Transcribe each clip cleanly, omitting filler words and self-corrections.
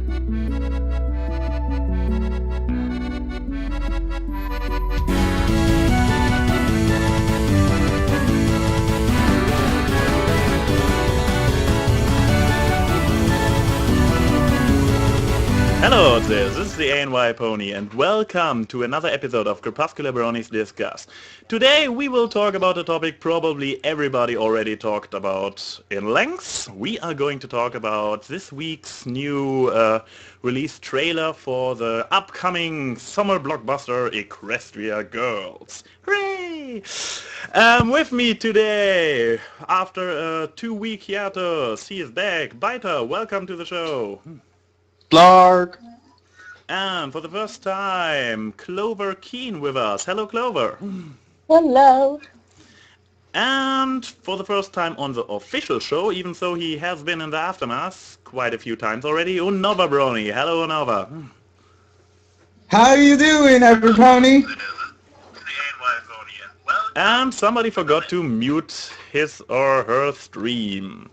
Hello out there, this is the ANY Pony and welcome to another episode of Crepuscularity Discuss. Today we will talk about a topic probably everybody already talked about in length. We are going to talk about this week's new release trailer for the upcoming summer blockbuster Equestria Girls. Hooray! With me today, after a 2-week hiatus, he is back. Byters, welcome to the show. Blarg. And for the first time, CloverKeen with us. Hello, Clover. Hello. And for the first time on the official show, even though he has been in the aftermath quite a few times already, Unova Brony. Hello, Unova. How you doing, everybody? And somebody forgot to mute his or her stream.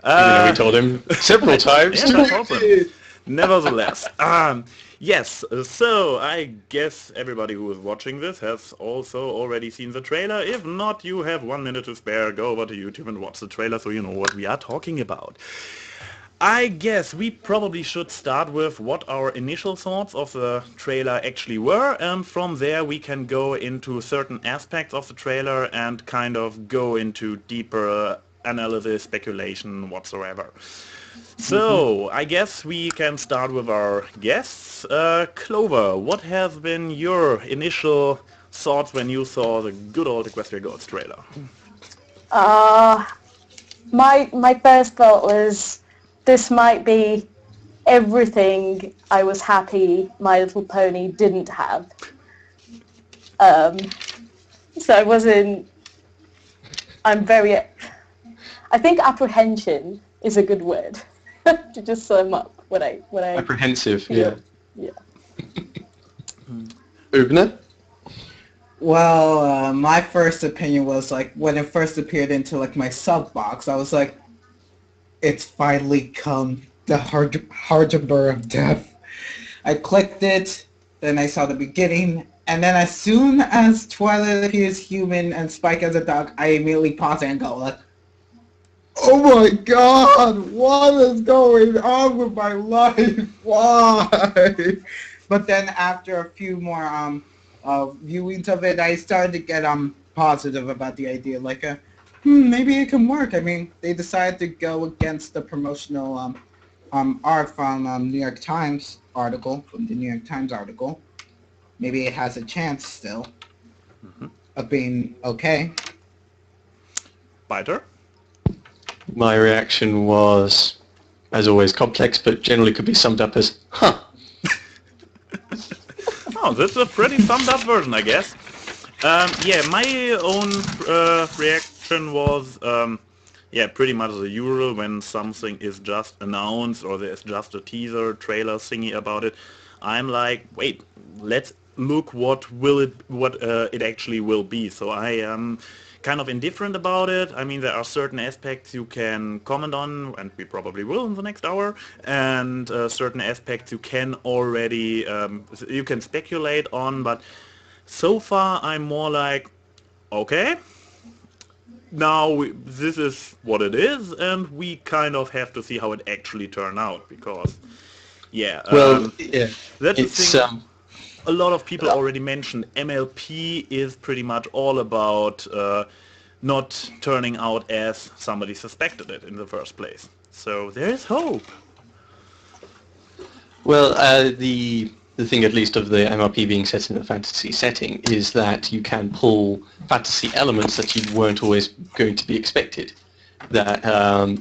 Even though we told him several times. Yeah, that's awesome. Nevertheless, yes, so I guess everybody who is watching this has also already seen the trailer. If not, you have 1 minute to spare. Go over to YouTube and watch the trailer so you know what we are talking about. I guess we probably should start with what our initial thoughts of the trailer actually were, and from there we can go into certain aspects of the trailer and kind of go into deeper analysis, speculation, whatsoever. So, I guess we can start with our guests. Clover, what has been your initial thoughts when you saw the good old Equestria Girls trailer? My first thought was this might be everything I was happy My Little Pony didn't have. So I wasn't... I think apprehension is a good word to just sum up what I apprehensive, feel. yeah. Ubna? Well, my first opinion was like when it first appeared into like my sub box, I was like, it's finally come, the harbinger of death. I clicked it, then I saw the beginning, and then as soon as Twilight appears human and Spike as a dog, I immediately pause and go like, oh my god, what is going on with my life? Why? But then after a few more viewings of it, I started to get positive about the idea. Like, maybe it can work. I mean, they decided to go against the promotional art from New York Times article, Maybe it has a chance still of being okay. Byters? My reaction was, as always, complex, but generally could be summed up as, huh. Oh, that's a pretty summed up version, I guess. Yeah, my own reaction was, pretty much the usual when something is just announced or there's just a teaser, trailer thingy about it. I'm like, wait, let's look what it actually will be. So I am kind of indifferent about it. I mean, there are certain aspects you can comment on, and we probably will in the next hour, and certain aspects you can already, you can speculate on, but so far I'm more like, okay, now this is what it is, and we kind of have to see how it actually turns out, because, yeah, that's the thing. A lot of people already mentioned MLP is pretty much all about not turning out as somebody suspected it in the first place. So there is hope. Well, the thing at least of the MLP being set in a fantasy setting is that you can pull fantasy elements that you weren't always going to be expected. That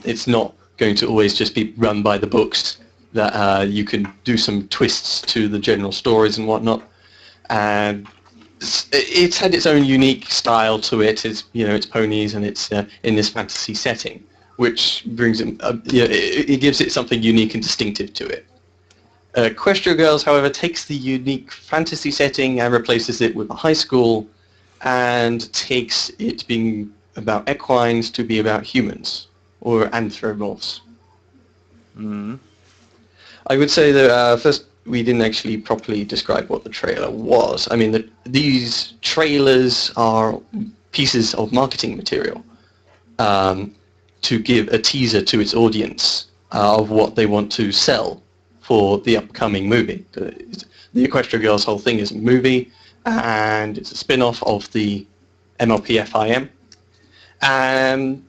it's not going to always just be run by the books, that you can do some twists to the general stories and whatnot. And it's had its own unique style to it. It's, it's ponies and it's in this fantasy setting, which brings it, it gives it something unique and distinctive to it. Equestria Girls, however, takes the unique fantasy setting and replaces it with a high school, and takes it being about equines to be about humans or anthropomorphs. Mm-hmm. I would say that first we didn't actually properly describe what the trailer was. I mean, these trailers are pieces of marketing material to give a teaser to its audience of what they want to sell for the upcoming movie. The Equestria Girls whole thing is a movie, and it's a spin-off of the MLP FIM. And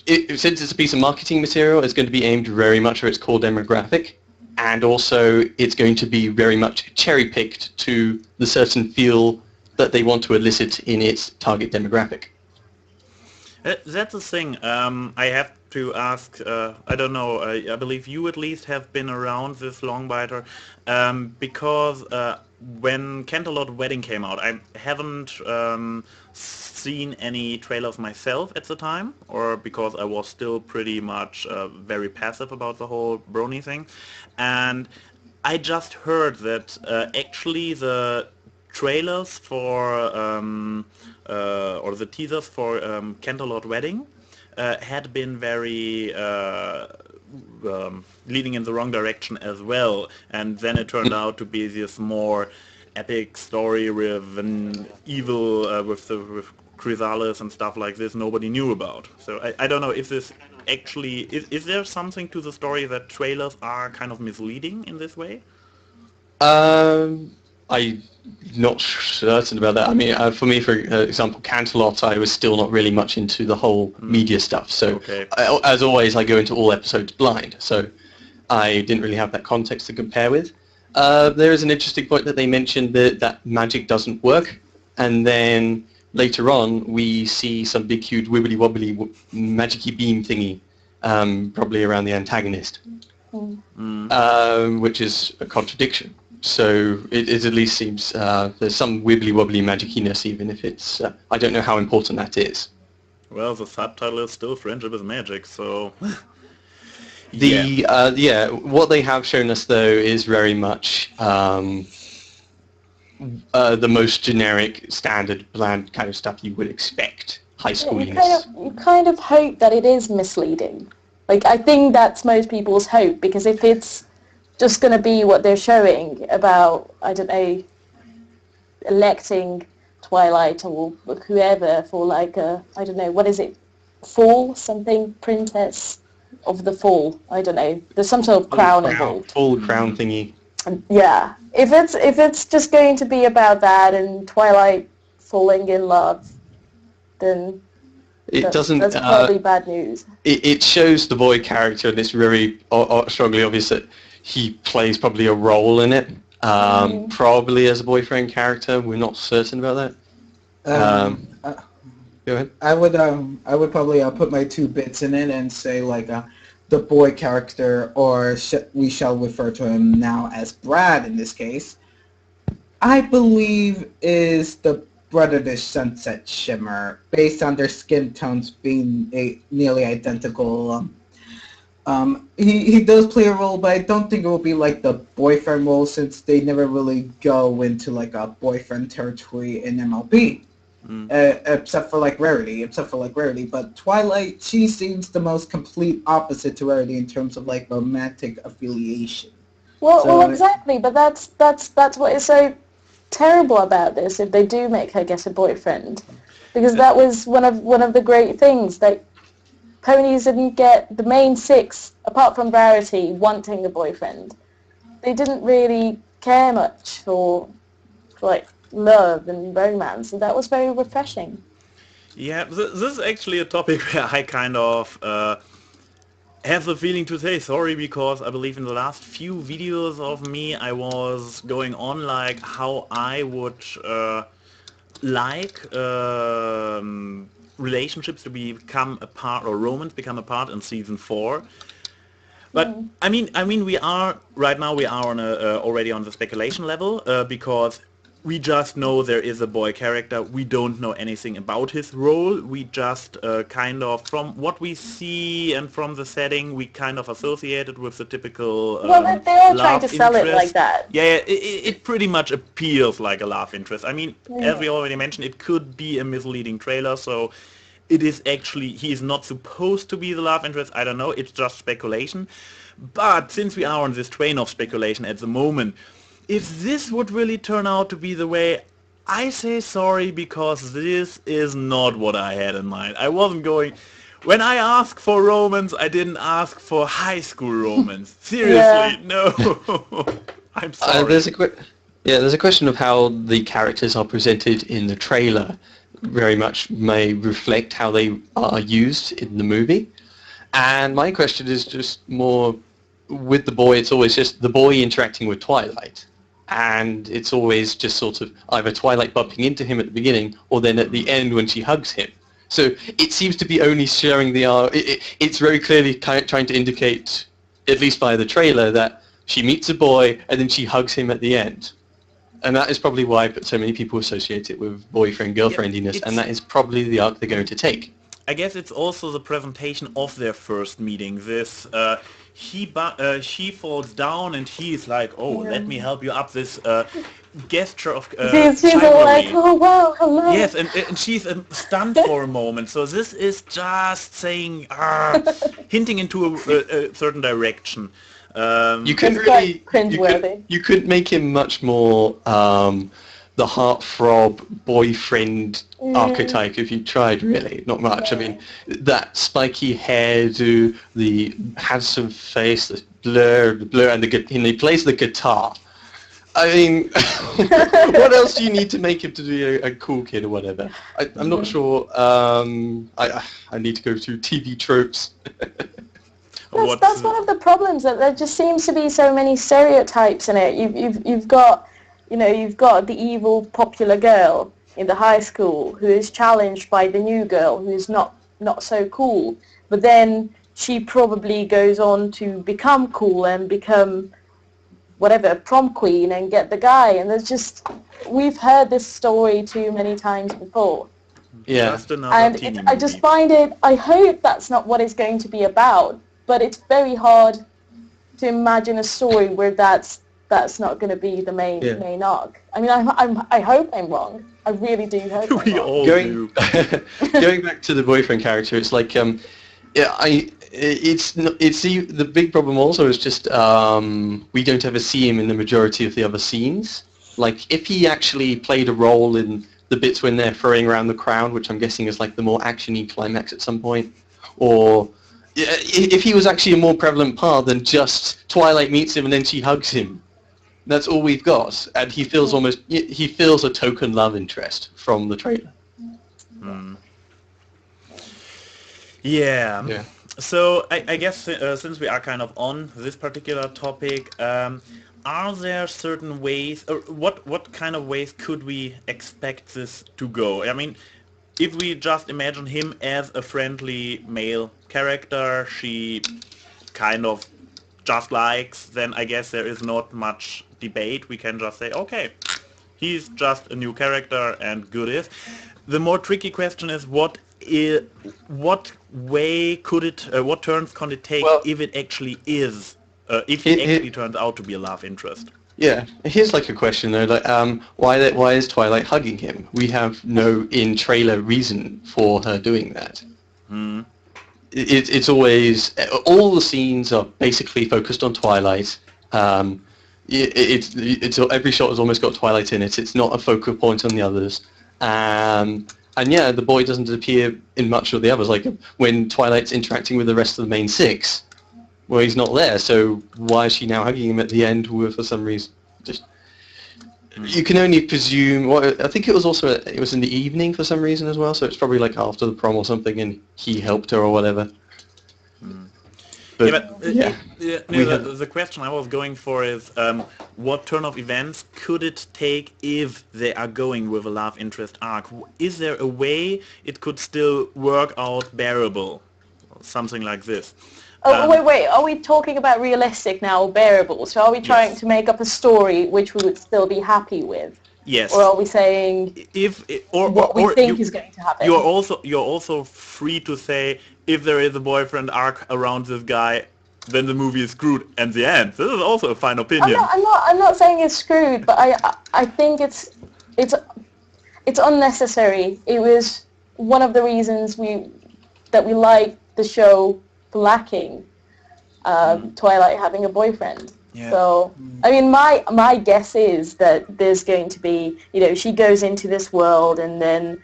since it's a piece of marketing material, it's going to be aimed very much at its core demographic, and also it's going to be very much cherry-picked to the certain feel that they want to elicit in its target demographic. That's the thing. I have to ask, I don't know, I believe you at least have been around this long, Byter, because when Canterlot Wedding came out, I haven't seen any trailers myself at the time, or because I was still pretty much very passive about the whole Brony thing, and I just heard that actually the trailers for or the teasers for Canterlot Wedding had been very leading in the wrong direction as well, and then it turned out to be this more epic story with an evil with Chrysalis and stuff like this nobody knew about. So I don't know if this actually is there something to the story that trailers are kind of misleading in this way? I'm not certain about that. I mean, for me, for example, Canterlot, I was still not really much into the whole media stuff. So, as always, I go into all episodes blind. So, I didn't really have that context to compare with. There is an interesting point that they mentioned that magic doesn't work, and then later on we see some big, huge, wibbly-wobbly, magic-y beam thingy, probably around the antagonist, which is a contradiction. So it at least seems there's some wibbly-wobbly magiciness, even if it's I don't know how important that is. Well, the subtitle is still Friendship is Magic, so what they have shown us though is very much the most generic, standard, bland kind of stuff you would expect. High schooliness. You kind of hope that it is misleading. Like, I think that's most people's hope, because if it's just going to be what they're showing about, I don't know, electing Twilight or whoever for like a, I don't know, what is it, Fall? Something? Princess of the Fall? I don't know. There's some sort of crown involved. Full crown thingy. Yeah. If it's just going to be about that and Twilight falling in love, then that's probably bad news. It shows the boy character, and it's very strongly obvious that he plays probably a role in it, probably as a boyfriend character. We're not certain about that. Go ahead. I would probably put my 2 bits in it and say like the boy character, or we shall refer to him now as Brad in this case, I believe is the Brotherdish Sunset Shimmer, based on their skin tones being nearly identical. He does play a role, but I don't think it will be like the boyfriend role, since they never really go into like a boyfriend territory in MLB, except for like Rarity. But Twilight, she seems the most complete opposite to Rarity in terms of like romantic affiliation. Well, exactly. But that's what is so terrible about this. If they do make her get a boyfriend, because that was one of the great things that. Ponies didn't get the main 6, apart from Rarity, wanting a boyfriend. They didn't really care much for like love and romance, and that was very refreshing. Yeah, this is actually a topic where I kind of have the feeling to say sorry, because I believe in the last few videos of me I was going on like how I would like relationships to become a part, or romance become a part in season 4. But I mean, we are right now. We are on already on the speculation level, because we just know there is a boy character. We don't know anything about his role. We just kind of, from what we see and from the setting, we kind of associate it with the typical well, they're all trying to sell it like that. Yeah, it pretty much appears like a love interest. I mean, as we already mentioned, it could be a misleading trailer, so it is actually, he is not supposed to be the love interest. I don't know. It's just speculation. But since we are on this train of speculation at the moment, if this would really turn out to be the way, I say sorry, because this is not what I had in mind. I wasn't going... When I asked for romance, I didn't ask for high school romance. Seriously, no. I'm sorry. There's a question of how the characters are presented in the trailer very much may reflect how they are used in the movie. And my question is just more, with the boy, it's always just the boy interacting with Twilight. And it's always just sort of either Twilight bumping into him at the beginning, or then at the end when she hugs him. So it seems to be only showing the it's very clearly trying to indicate, at least by the trailer, that she meets a boy and then she hugs him at the end. And that is probably why so many people associate it with boyfriend-girlfriendiness, and that is probably the arc they're going to take. I guess it's also the presentation of their first meeting. This she falls down and he's like, "Oh, let me help you up." This gesture of she's all like, "Oh wow, hello." Yes, and she's stunned for a moment. So this is just saying, hinting into a certain direction. You couldn't really cringeworthy. You couldn't make him much more the heartthrob boyfriend archetype if you tried, really. Not much. I mean, that spiky hairdo, the handsome face, the blur, and he plays the guitar. I mean, what else do you need to make him to be a cool kid or whatever? I'm not sure. I need to go through TV tropes. That's one of the problems, that there just seems to be so many stereotypes in it. You've got the evil popular girl in the high school who is challenged by the new girl who is not so cool, but then she probably goes on to become cool and become whatever, prom queen, and get the guy. And there's just, we've heard this story too many times before. Yeah. And I just find it, I hope that's not what it's going to be about, but it's very hard to imagine a story where that's not going to be the main arc. I mean, I hope I'm wrong. I really do hope I'm wrong. All do. Going back to the boyfriend character, it's like, the big problem also is just we don't ever see him in the majority of the other scenes. Like, if he actually played a role in the bits when they're throwing around the crown, which I'm guessing is like the more action-y climax at some point, or if he was actually a more prevalent part than just Twilight meets him and then she hugs him. That's all we've got, and he feels a token love interest from the trailer. Yeah. So I guess since we are kind of on this particular topic, are there certain ways, or what kind of ways could we expect this to go? I mean, if we just imagine him as a friendly male character, she kind of just likes, then I guess there is not much debate. We can just say, okay, he's just a new character and good is. The more tricky question is what way could it, what turns can it take if it actually is, if he actually turns out to be a love interest? Yeah, here's like a question though, like why is Twilight hugging him? We have no in-trailer reason for her doing that. It's always, all the scenes are basically focused on Twilight. It's every shot has almost got Twilight in it. It's not a focal point on the others. And yeah, the boy doesn't appear in much of the others. Like when Twilight's interacting with the rest of the main six, well, he's not there. So why is she now hugging him at the end? For some reason, just you can only presume. Well, I think it was in the evening for some reason as well. So it's probably like after the prom or something, and he helped her or whatever. But, the question I was going for is, what turn of events could it take if they are going with a love interest arc? Is there a way it could still work out bearable? Something like this. Wait, are we talking about realistic now or bearable? So are we trying to make up a story which we would still be happy with? Yes. Or are we saying what we think is going to happen? You're also free to say, if there is a boyfriend arc around this guy, then the movie is screwed and the end. This is also a fine opinion. I'm not saying it's screwed, but I think it's unnecessary. It was one of the reasons we like the show lacking Twilight having a boyfriend. Yeah. So, I mean, my guess is that there's going to be, she goes into this world, and then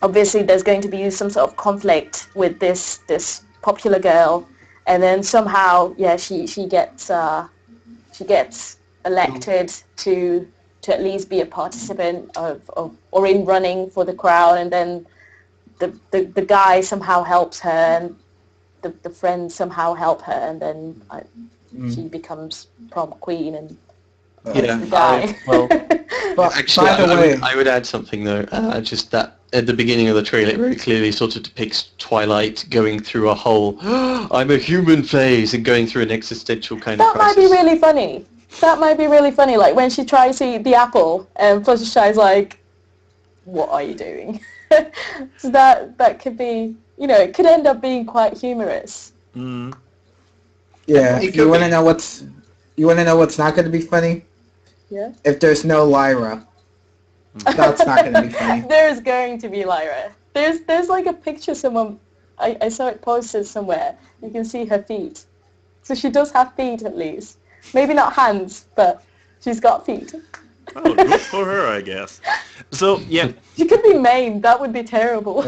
obviously there's going to be some sort of conflict with this popular girl, and then somehow, she gets elected to at least be a participant or in running for the crowd, and then the guy somehow helps her, and the friends somehow help her, and then she becomes prom queen and the guy. But Actually, by the way, I would add something though. Just that at the beginning of the trailer, it very clearly sort of depicts Twilight going through a whole "I'm a human" phase and going through an existential kind of That crisis. might be really funny. That might be really funny. Like when she tries to eat the apple, and Fluttershy's like, "What are you doing?" So that could be, it could end up being quite humorous. Mm. yeah, It you could want be. to know what's not going to be funny? Yeah. If there's no Lyra, that's not going to be funny. There's going to be Lyra. There's like a picture someone I saw it posted somewhere. You can see her feet. So she does have feet at least. Maybe not hands, but she's got feet. Oh, good for her, I guess. So, yeah. She could be maimed. That would be terrible.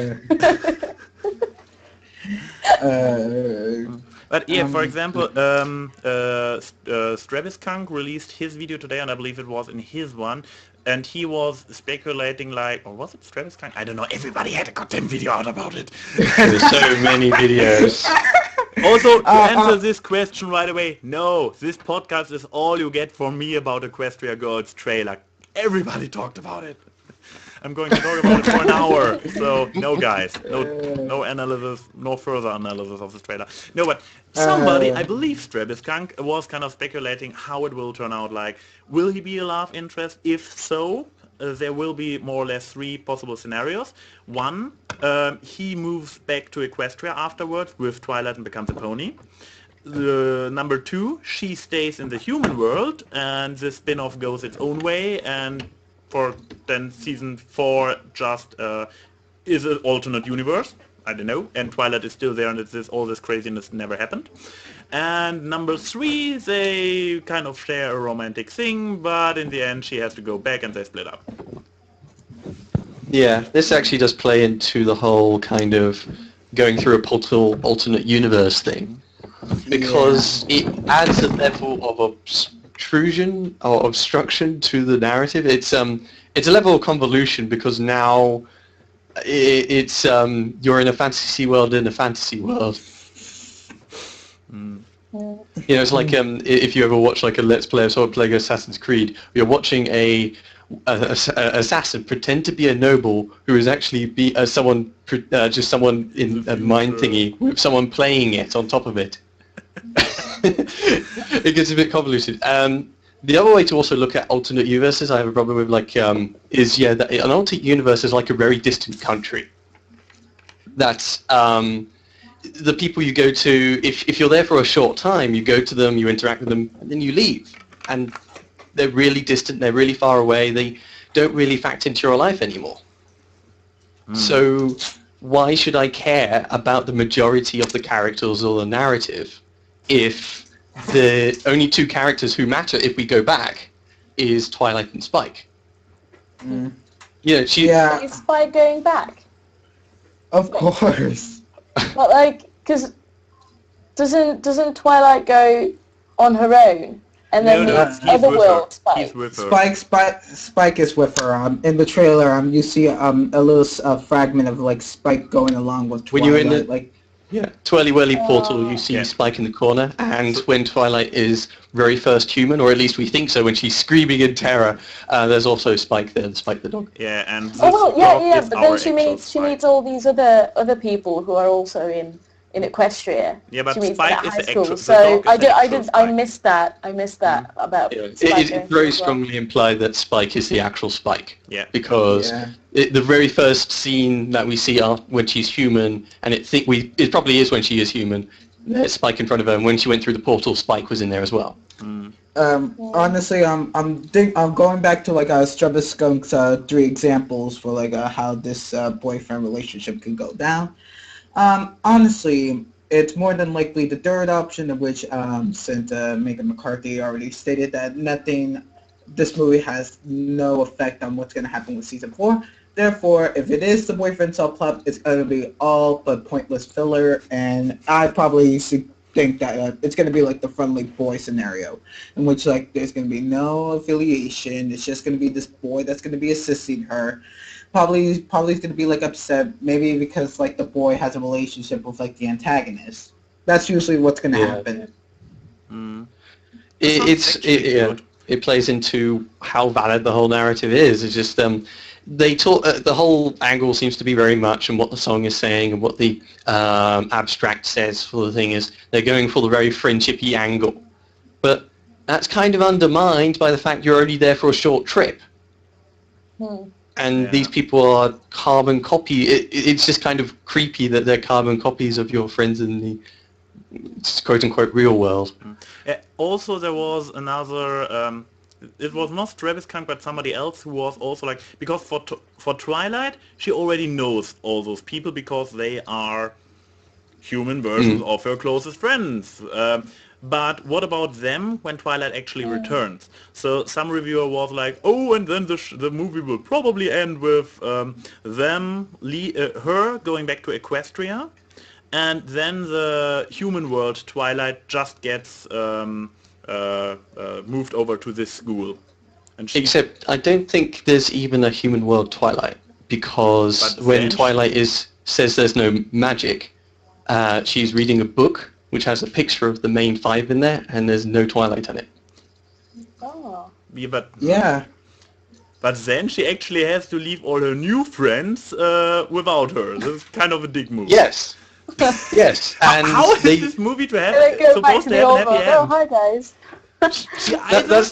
But yeah, for example, Strabiscunk released his video today, and I believe it was in his one, and he was speculating like, or was it Strabiscunk? I don't know, everybody had a goddamn video out about it. There's so many videos. Also, to answer this question right away, no, this podcast is all you get from me about Equestria Girls trailer. Everybody talked about it. I'm going to talk about it for an hour, so no guys, no analysis, no further analysis of this trailer. No, but somebody, I believe Strabiscunk, was kind of speculating how it will turn out. Like, will he be a love interest? If so, there will be more or less 3 possible scenarios. One, he moves back to Equestria afterwards with Twilight and becomes a pony. Number 2, she stays in the human world, and the spin-off goes its own way, and for then season 4 just is an alternate universe. I don't know, and Twilight is still there, and all this craziness never happened. And number 3, they kind of share a romantic thing, but in the end she has to go back and they split up. Yeah, this actually does play into the whole kind of going through a portal alternate universe thing, because it adds a level of obtrusion or obstruction to the narrative. It's a level of convolution, because now it's you're in a fantasy world in a fantasy world. It's like if you ever watch like a Let's Play of someone playing Assassin's Creed, you're watching a assassin pretend to be a noble who is actually someone just someone in a mind thingy with someone playing it on top of it. It gets a bit convoluted. The other way to also look at alternate universes I have a problem with, like, is that an alternate universe is like a very distant country. That's the people you go to. If you're there for a short time, you go to them, you interact with them, and then you leave. And they're really distant. They're really far away. They don't really factor into your life anymore. So why should I care about the majority of the characters or the narrative if the only 2 characters who matter if we go back is Twilight and Spike? Is Spike going back? Of course. But like, because doesn't Twilight go on her own and then meets Otherworld Spike? He's with her. Spike is with her. In the trailer, you see a little fragment of like Spike going along with Twilight. When you're in the Twirly Whirly portal, you see Spike in the corner, and when Twilight is very first human, or at least we think so, when she's screaming in terror, there's also Spike there, Spike the dog. Yeah, and this but then she meets all these other people who are also in Equestria. Yeah, but she meets Spike them is at the high actual. school. So I missed that about It's Spike. very strongly implied that Spike is the actual Spike. Yeah. Because the very first scene that we see when she's human, and it probably is when she is human, there's Spike in front of her, and when she went through the portal, Spike was in there as well. Honestly, I'm going back to like Strubiskunk's 3 examples for like how this boyfriend relationship can go down. Honestly, it's more than likely the third option, of which since Megan McCarthy already stated that this movie has no effect on what's going to happen with season 4. Therefore, if it is the boyfriend subplot, it's going to be all but pointless filler, and I probably think that it's going to be like the friendly boy scenario, in which like there's going to be no affiliation. It's just going to be this boy that's going to be assisting her. Probably he's going to be like upset, maybe because like the boy has a relationship with like the antagonist. That's usually what's going to happen. Mm. It plays into how valid the whole narrative is. It's just the whole angle seems to be very much on what the song is saying and what the abstract says for the thing is. They're going for the very friendshipy angle, but that's kind of undermined by the fact you're only there for a short trip. And these people are carbon copy. It's just kind of creepy that they're carbon copies of your friends in the quote-unquote real world. Also, there was another... it was not Travis Kunk, but somebody else who was also like... Because for Twilight, she already knows all those people because they are human versions of her closest friends. But what about them when Twilight actually returns? So some reviewer was like, oh, and then the movie will probably end with her going back to Equestria, and then the human world Twilight just gets moved over to this school. And Except I don't think there's even a human world Twilight, because when Twilight says there's no magic, she's reading a book which has a picture of the main 5 in there, and there's no Twilight on it. Oh. Yeah, but then she actually has to leave all her new friends without her. This is kind of a dick move. Yes. Yes. And how is this movie to have supposed to have an happy end? Oh, hi guys. That's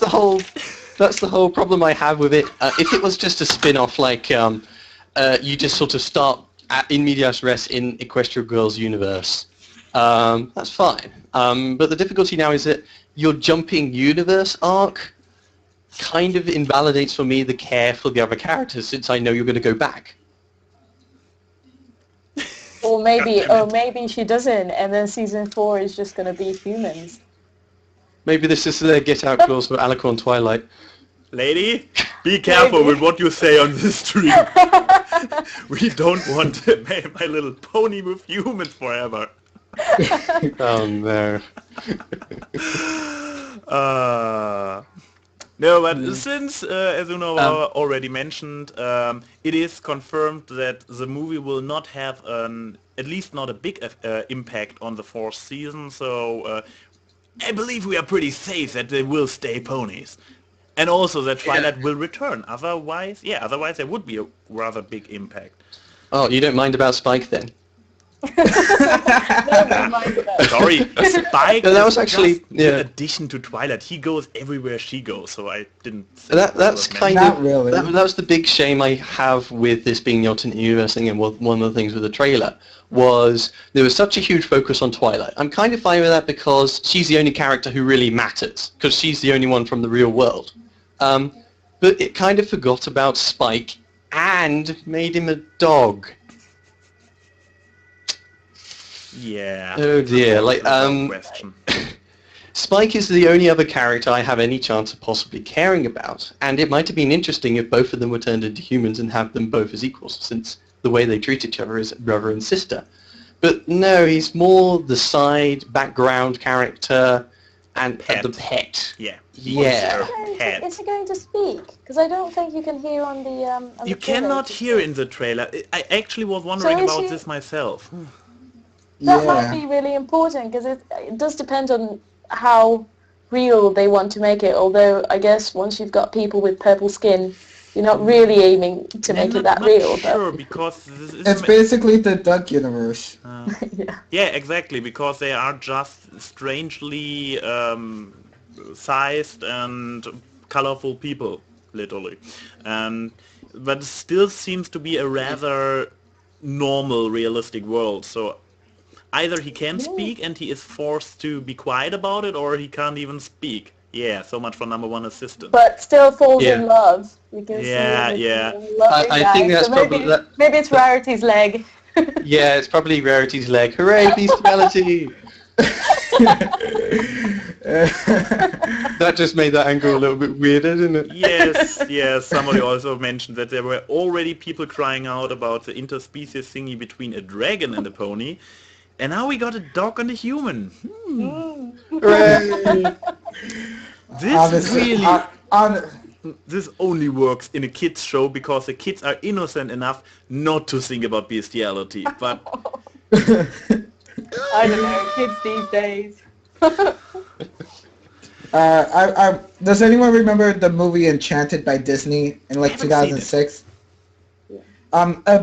the whole problem I have with it. If it was just a spin-off, like you just sort of start in medias res in Equestria Girls universe, that's fine. But the difficulty now is that your jumping universe arc kind of invalidates for me the care for the other characters, since I know you're going to go back. Or maybe she doesn't, and then season 4 is just going to be humans. Maybe this is their get out clause for Alicorn Twilight. Lady, be careful with what you say on this stream. We don't want My Little Pony with humans forever. Oh no. No, but since, as Unova already mentioned, it is confirmed that the movie will not have at least not a big impact on the 4th season, so I believe we are pretty safe that they will stay ponies. And also that Twilight will return. Otherwise there would be a rather big impact. Oh, you don't mind about Spike then? Sorry, Spike. No, that was actually in addition to Twilight. He goes everywhere she goes, so I didn't. That's kind Not of really. that was the big shame I have with this being the alternate universe thing, and one of the things with the trailer was there was such a huge focus on Twilight. I'm kind of fine with that because she's the only character who really matters, because she's the only one from the real world. But it kind of forgot about Spike and made him a dog. Yeah. Oh dear, like question. Spike is the only other character I have any chance of possibly caring about, and it might have been interesting if both of them were turned into humans and have them both as equals, since the way they treat each other is brother and sister. But no, he's more the side background character and the pet. Yeah. Yeah. Is he going to speak? Because I don't think you can hear on the. On you the trailer. cannot hear in the trailer. I actually was wondering about this myself. That might be really important because it does depend on how real they want to make it. Although I guess once you've got people with purple skin, you're not really aiming to make it that real. Sure, because this is it's basically the Duck universe. Yeah, exactly, because they are just strangely sized and colorful people, literally, but it still seems to be a rather normal, realistic world. So either he can speak and he is forced to be quiet about it, or he can't even speak. Yeah, so much for number one assistant. But still falls Yeah. in love. You can Yeah, see yeah. I think that's so maybe, probably that. maybe it's Rarity's leg. Yeah, it's probably Rarity's leg. Hooray, bestiality! That just made that angle a little bit weirder, didn't it? Yes, yes. Somebody also mentioned that there were already people crying out about the interspecies thingy between a dragon and a pony, and now we got a dog and a human. Hooray! This Honestly, really, this only works in a kids show because the kids are innocent enough not to think about bestiality. But I don't know, kids these days. does anyone remember the movie Enchanted by Disney in like I haven't seen it. 2006?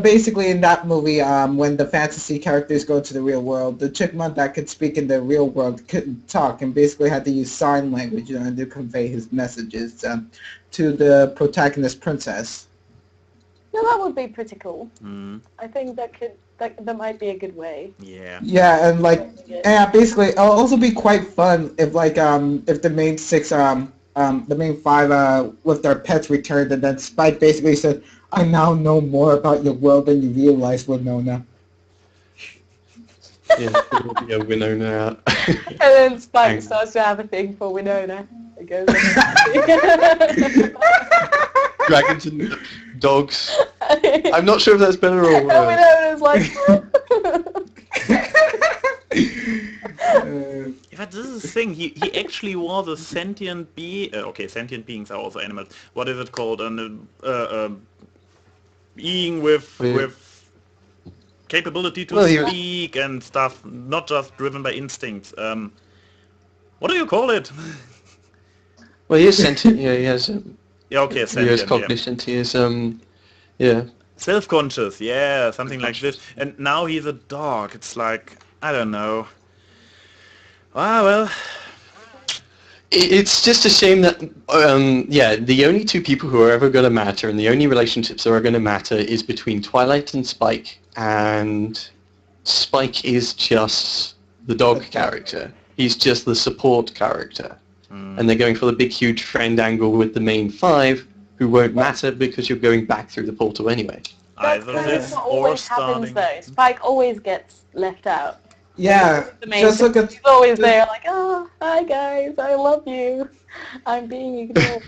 Basically in that movie, when the fantasy characters go to the real world, the chipmunk that could speak in the real world couldn't talk and basically had to use sign language to convey his messages to the protagonist princess. No, that would be pretty cool. mm, I think that might be a good way. yeah, Yeah, and like, yeah, basically, it'll also be quite fun if like if the main six the main five with their pets returned and then Spike basically said, "I now know more about your world than you realize, Winona." Yeah, yeah, Winona. And then Spike Thanks. starts to have a thing for Winona. It goes Dragons and dogs. I'm not sure if that's better or and worse. Winona's like, Yeah, but this is the thing. He actually was a sentient being. Okay, sentient beings are also animals. What is it called? Being with capability to Well, he was- speak and stuff, not just driven by instincts. What do you call it? Well, he is sentient. Yeah, he has. Yeah, okay, He has sentient. Yeah. cognition. He is. Yeah. Self-conscious, yeah, something like this. And now he's a dog. It's like, I don't know. Ah, well, It's just a shame that, yeah, the only two people who are ever going to matter and the only relationships that are going to matter is between Twilight and Spike, and Spike is just the dog character. He's just the support character. And they're going for the big, huge friend angle with the main five, who won't matter because you're going back through the portal anyway. either that's this what or always happens starting. though. Spike always gets left out. Yeah, The main just look at He's always there like, oh, hi guys, I love you. I'm being ignored.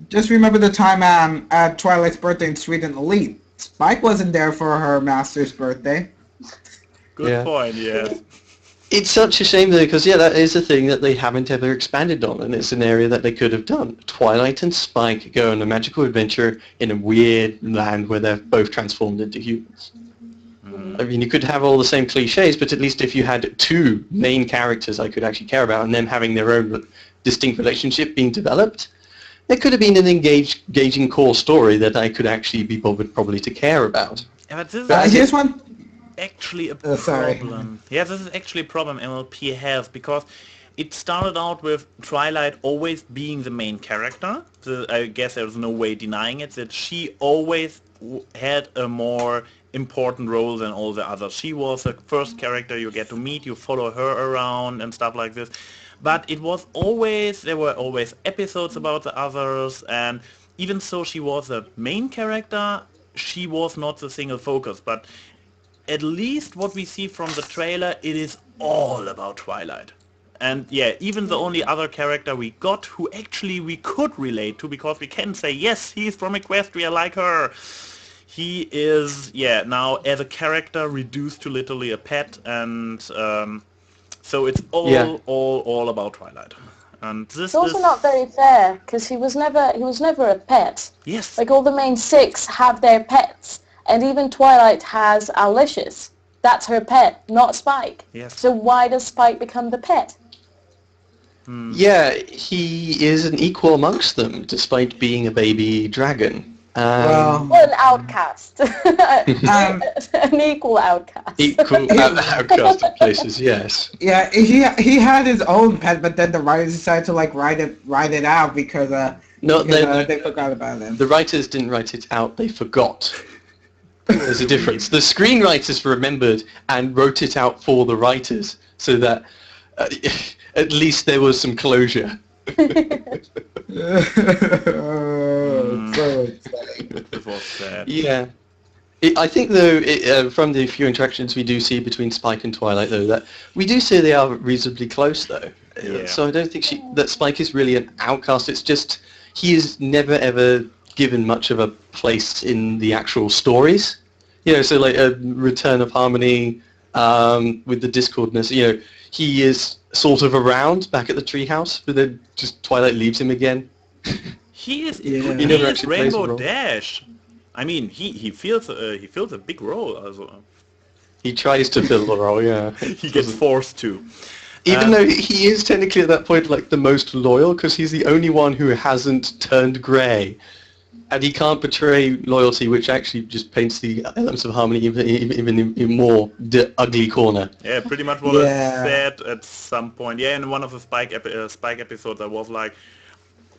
just remember the time at Twilight's birthday in Sweden Elite. Spike wasn't there for her master's birthday. Good Yeah. point, yes. It's such a shame though, because yeah, that is a thing that they haven't ever expanded on, and it's an area that they could have done. Twilight and Spike go on a magical adventure in a weird land where they're both transformed into humans. I mean, you could have all the same cliches, but at least if you had two main characters I could actually care about, and them having their own distinct relationship being developed, there could have been an engaging core story that I could actually be bothered probably to care about. Yeah, but this is Here's one. actually a sorry. problem. Yeah, this is actually a problem MLP has, because it started out with Twilight always being the main character. So I guess there's no way denying it, that she always had a more important role than all the others. She was the first character you get to meet, you follow her around and stuff like this. But it was always, there were always episodes about the others, and even so she was the main character, she was not the single focus. But at least what we see from the trailer, it is all about Twilight. And yeah, even the only other character we got who actually we could relate to, because we can say, yes, he's from Equestria like her. He is, yeah, now as a character reduced to literally a pet, and so it's all about Twilight. And this It's also is not very fair because he was never a pet. yes, Like all the main six have their pets, and even Twilight has Owlicious. That's her pet, not Spike. yes. So why does Spike become the pet? Yeah, he is an equal amongst them, despite being a baby dragon. Well, Or an outcast. An equal outcast. Equal outcast of places, yes. yeah, he had his own pet, but then the writers decided to like write it out because No, they forgot about him. the writers didn't write it out, they forgot. There's a difference. The screenwriters remembered and wrote it out for the writers, so that at least there was some closure. So exciting. It was sad. Yeah. I think, though, from the few interactions we do see between Spike and Twilight, though, that we do see they are reasonably close, though. Yeah. So I don't think that Spike is really an outcast. It's just he is never, ever given much of a place in the actual stories. You know, so like a Return of Harmony with the Discordness, you know, he is sort of around back at the treehouse, but then just Twilight leaves him again. He is Yeah. he He never is actually plays a Rainbow role. Dash. I mean, he fills a big role. Also, He tries to fill the role, yeah. he gets forced to. Even though he is technically at that point like the most loyal, because he's the only one who hasn't turned grey. And he can't betray loyalty, which actually just paints the elements of Harmony even in more the ugly corner. Yeah, pretty much what I said at some point. Yeah, in one of the Spike episodes, I was like,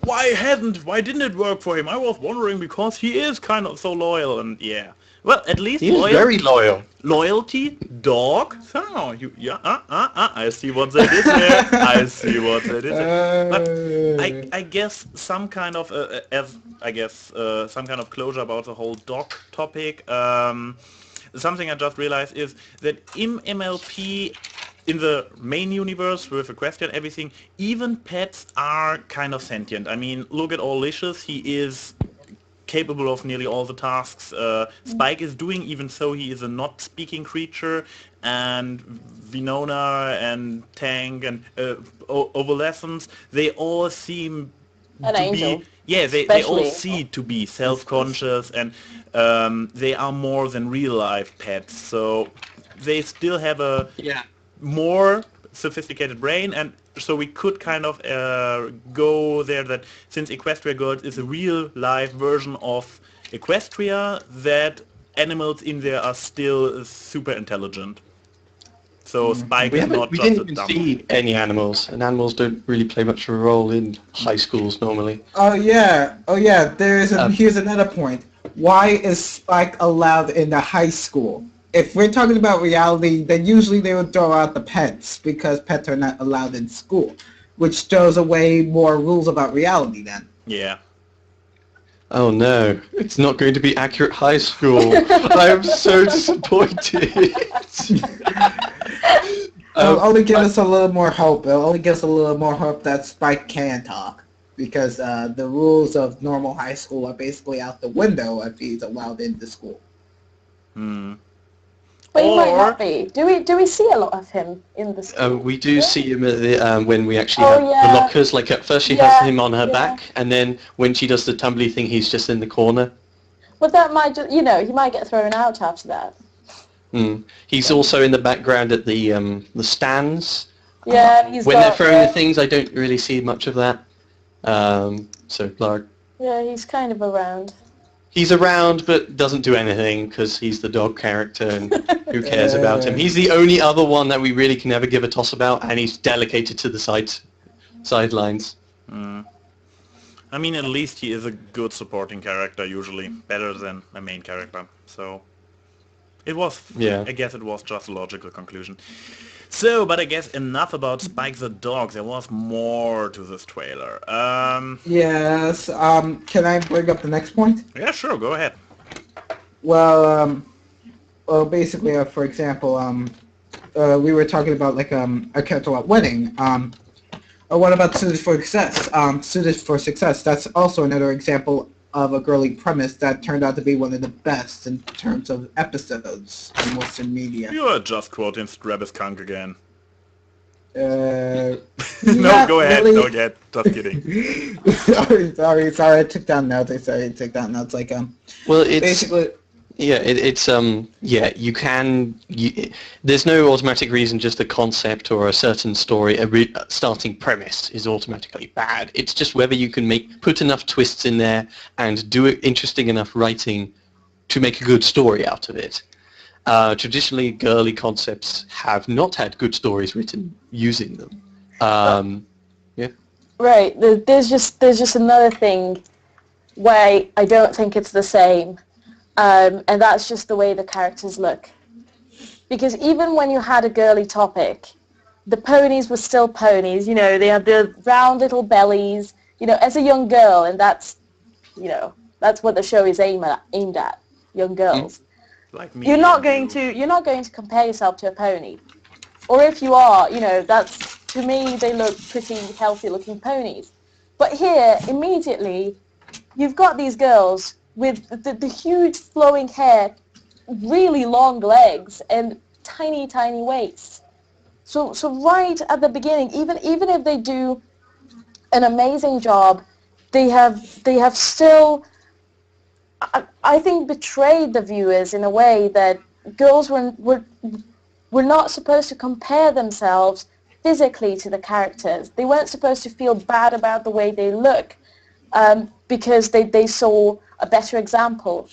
why didn't it work for him? I was wondering because he is kind of so loyal, and yeah. Well, at least He is very loyal. Loyalty, dog. So I see what they did there. I see what they did there. But I guess some kind of some kind of closure about the whole dog topic. Something I just realized is that in MLP, in the main universe with Equestria and everything, even pets are kind of sentient. I mean, look at Allicious. He is capable of nearly all the tasks Spike is doing, even though he is a not-speaking creature, and Winona and Tank and Opalescence, they all seem An to angel. be... Yeah, they all Especially. seem to be self-conscious, and they are more than real-life pets, so they still have a more sophisticated brain, and so we could kind of go there that since Equestria Girls is a real life version of Equestria, that animals in there are still super intelligent. So Spike We is not didn't just a even dumb... see any animals, and animals don't really play much of a role in high schools normally. Oh yeah. Here's another point. Why is Spike allowed in the high school? If we're talking about reality, then usually they would throw out the pets because pets are not allowed in school, which throws away more rules about reality then. Yeah. Oh no, it's not going to be accurate high school. I am so disappointed. It'll only give us a little more hope. It'll only give us a little more hope that Spike can talk, because the rules of normal high school are basically out the window if he's allowed into school. But he might Or- not be. Do we see a lot of him in the school? We do see him at the, when we actually Oh, have yeah. the lockers. Like at first she Yeah, has him on her yeah. back, and then when she does the tumbly thing, he's just in the corner. But that might just, he might get thrown out after that. He's also in the background at the stands. Yeah, and he's When got, they're throwing the things, I don't really see much of that. So like, Yeah, he's kind of around. he's around but doesn't do anything because he's the dog character, and who cares about him? He's the only other one that we really can ever give a toss about, and he's delegated to the sidelines. I mean, at least he is a good supporting character, usually. Better than a main character. So, it was, I guess it was just a logical conclusion. So, but I guess enough about Spike the dog. There was more to this trailer. Yes. Can I bring up the next point? Yeah, sure, go ahead. Well, basically, for example, we were talking about like a character lot winning. What about Suited for Success? Suited for Success. That's also another example of a girly premise that turned out to be one of the best in terms of episodes in Western media. You are just quoting Crepuscularity again. No, No, go ahead. Really. Go ahead. Just kidding. sorry. I took down notes. Like Well, it's basically. you can. There's no automatic reason. Just a concept or a certain story, a starting premise is automatically bad. It's just whether you can put enough twists in there and do it interesting enough writing to make a good story out of it. Traditionally, girly concepts have not had good stories written using them. Right. There's just another thing where I don't think it's the same. And that's just the way the characters look. Because even when you had a girly topic, the ponies were still ponies. You know, they had the round little bellies. You know, as a young girl, and that's, you know, that's what the show is aimed at, young girls. Like me. You're not going to compare yourself to a pony, or if you are, you know, that's, to me, they look pretty healthy-looking ponies. But here, immediately, you've got these girls with the huge flowing hair, really long legs, and tiny, tiny waists. So right at the beginning, even if they do an amazing job, they have still, I think, betrayed the viewers in a way that girls were not supposed to compare themselves physically to the characters. They weren't supposed to feel bad about the way they look because they saw a better example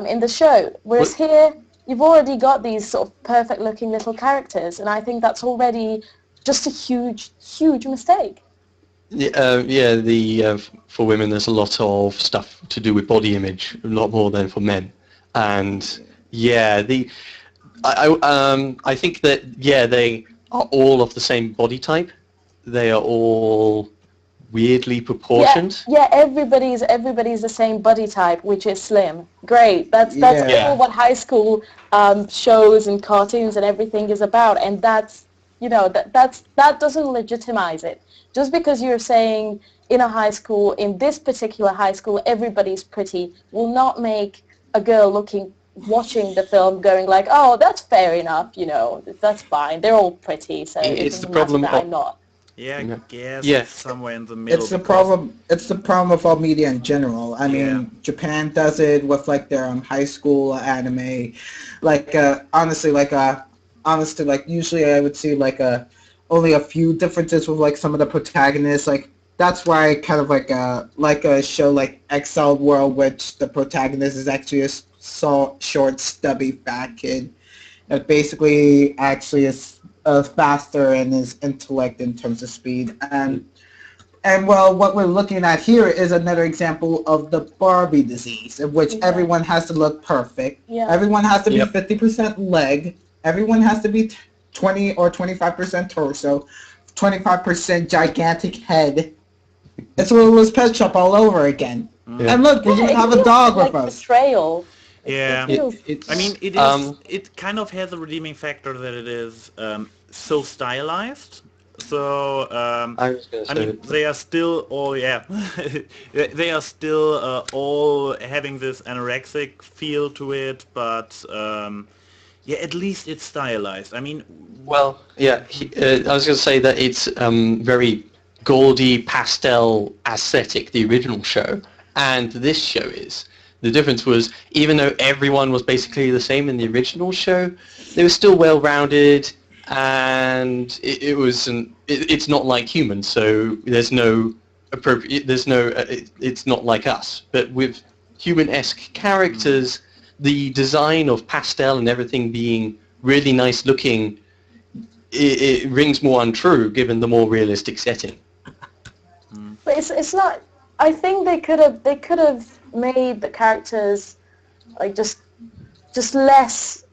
in the show. Whereas here, you've already got these sort of perfect-looking little characters, and I think that's already just a huge, huge mistake. For women, there's a lot of stuff to do with body image, a lot more than for men, and I think that they are all of the same body type. They are all weirdly proportioned. Yeah, everybody's the same body type, which is slim. Great. That's all what high school shows and cartoons and everything is about, and that's, you know, that doesn't legitimize it. Just because you're saying in a high school, in this particular high school, everybody's pretty, will not make a girl watching the film going like, oh, that's fair enough, you know, that's fine, they're all pretty, so it's the problem that I'm not. Yeah, I guess it's somewhere in the middle. It's the problem. It's the problem with all media in general. I mean, Japan does it with like their high school anime. Like honestly, usually I would see like only a few differences with like some of the protagonists. Like that's why kind of like a show like Exiled World, which the protagonist is actually a short, stubby, fat kid that basically actually is faster in his intellect in terms of speed. And well, what we're looking at here is another example of the Barbie disease, in which everyone has to look perfect. Yeah. Everyone has to be 50% leg. Everyone has to be 20 or 25% torso, 25% gigantic head. It's Littlest Pet Shop all over again. Yeah. And look, we even have a dog with us. Betrayal. Yeah, I mean, it is. It kind of has a redeeming factor that it is so stylized. So I mean, they are still all they are still all having this anorexic feel to it, but at least it's stylized. I mean, I was going to say that it's very gaudy pastel aesthetic, the original show, and this show is. The difference was, even though everyone was basically the same in the original show, they were still well-rounded, and it's not like humans, so it's not like us. But with human-esque characters, the design of pastel and everything being really nice looking, it rings more untrue given the more realistic setting. But it's not. I think they could have made the characters like just less,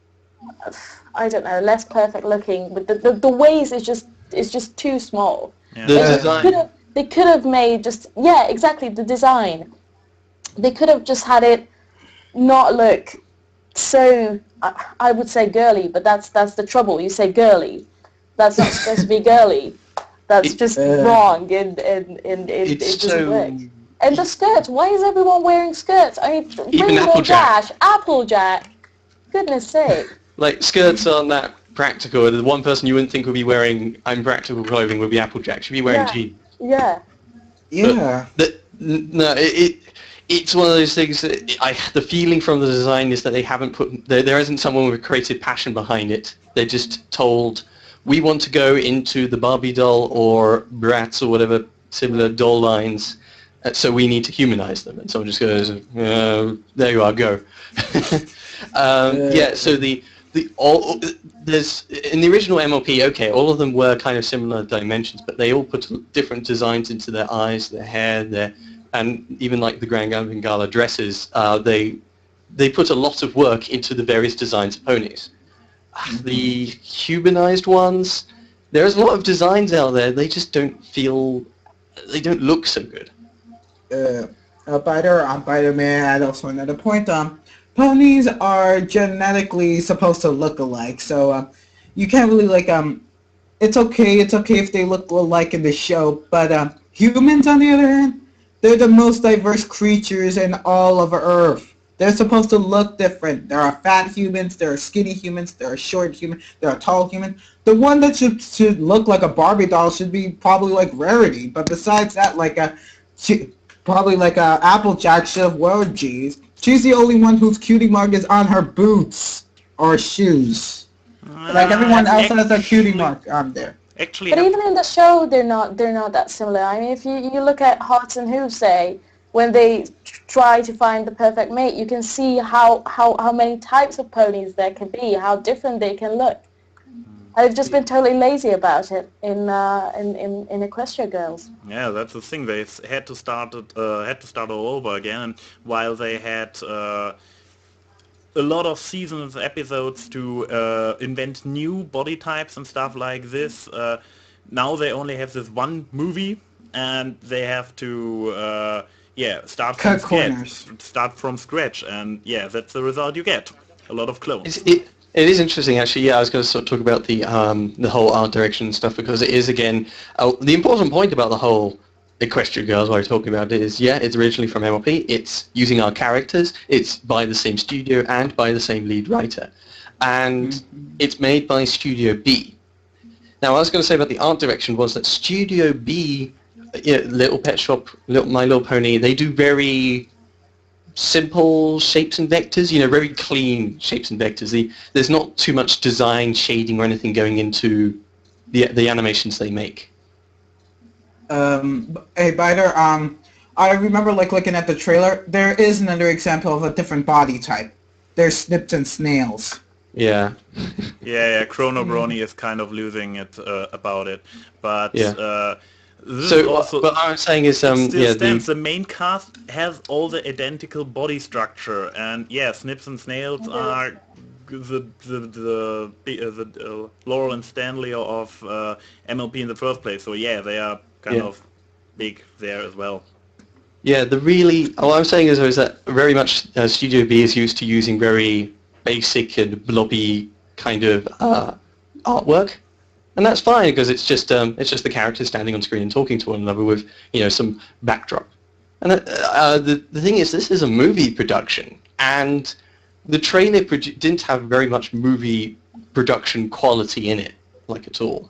I don't know, less perfect looking. But the waist is just too small. Yeah. The design. They could have made the design. They could have just had it not look so, I would say girly, but that's the trouble. You say girly, that's not supposed to be girly. That's just wrong, and it doesn't work. And the skirts, why is everyone wearing skirts? I mean, Rainbow Dash, Applejack, goodness sake. Like, skirts aren't that practical. The one person you wouldn't think would be wearing practical clothing would be Applejack. She'd be wearing jeans. Yeah. Yeah. It's one of those things that the feeling from the design is that they haven't there isn't someone with creative passion behind it. They're just told, we want to go into the Barbie doll or Bratz or whatever similar doll lines, so we need to humanize them. And someone just goes, there you are, go. So there's in the original MLP, all of them were kind of similar dimensions, but they all put different designs into their eyes, their hair, and even like the Grand Gala dresses, they put a lot of work into the various designs of ponies. The humanized ones, there's a lot of designs out there. They just don't look so good. Byter may add also another point. Ponies are genetically supposed to look alike, so you can't really like It's okay if they look alike in the show, but humans on the other hand, they're the most diverse creatures in all of Earth. They're supposed to look different. There are fat humans, there are skinny humans, there are short humans, there are tall humans. The one that should look like a Barbie doll should be probably like Rarity, but besides that, like Applejack should have worn G's. She's the only one whose cutie mark is on her boots or shoes. Like everyone else has a cutie mark on there. Actually, but even in the show, they're not that similar. I mean, if you look at Hearts and Hooves, say, when they try to find the perfect mate, you can see how many types of ponies there can be, how different they can look. They've just been totally lazy about it in Equestria Girls. Yeah, that's the thing. They had to start all over again, and while they had a lot of seasons, episodes to invent new body types and stuff like this, now they only have this one movie, and they have to start from scratch, and yeah, that's the result you get. A lot of clones. It is interesting, actually. Yeah, I was going to sort of talk about the whole art direction and stuff, because it is, again, the important point about the whole Equestria Girls, what we're talking about, is, yeah, it's originally from MLP. It's using our characters. It's by the same studio and by the same lead writer, and it's made by Studio B. Now, what I was going to say about the art direction was that Studio B, Little Pet Shop, My Little Pony, they do very simple shapes and vectors, very clean shapes and vectors. There's not too much design, shading, or anything going into the animations they make. Hey, Byter, I remember looking at the trailer. There is another example of a different body type. They're snips and snails. Yeah. Yeah. Chrono Brony is kind of losing it about it, but what I'm saying is, the main cast has all the identical body structure, and yeah, Snips and Snails are the Laurel and Stanley of MLP in the first place. So yeah, they are kind of big there as well. Yeah, what I'm saying is that very much Studio B is used to using very basic and blobby kind of artwork. And that's fine, because it's just the characters standing on screen and talking to one another with some backdrop. And the thing is, this is a movie production, and the trailer didn't have very much movie production quality in it, at all.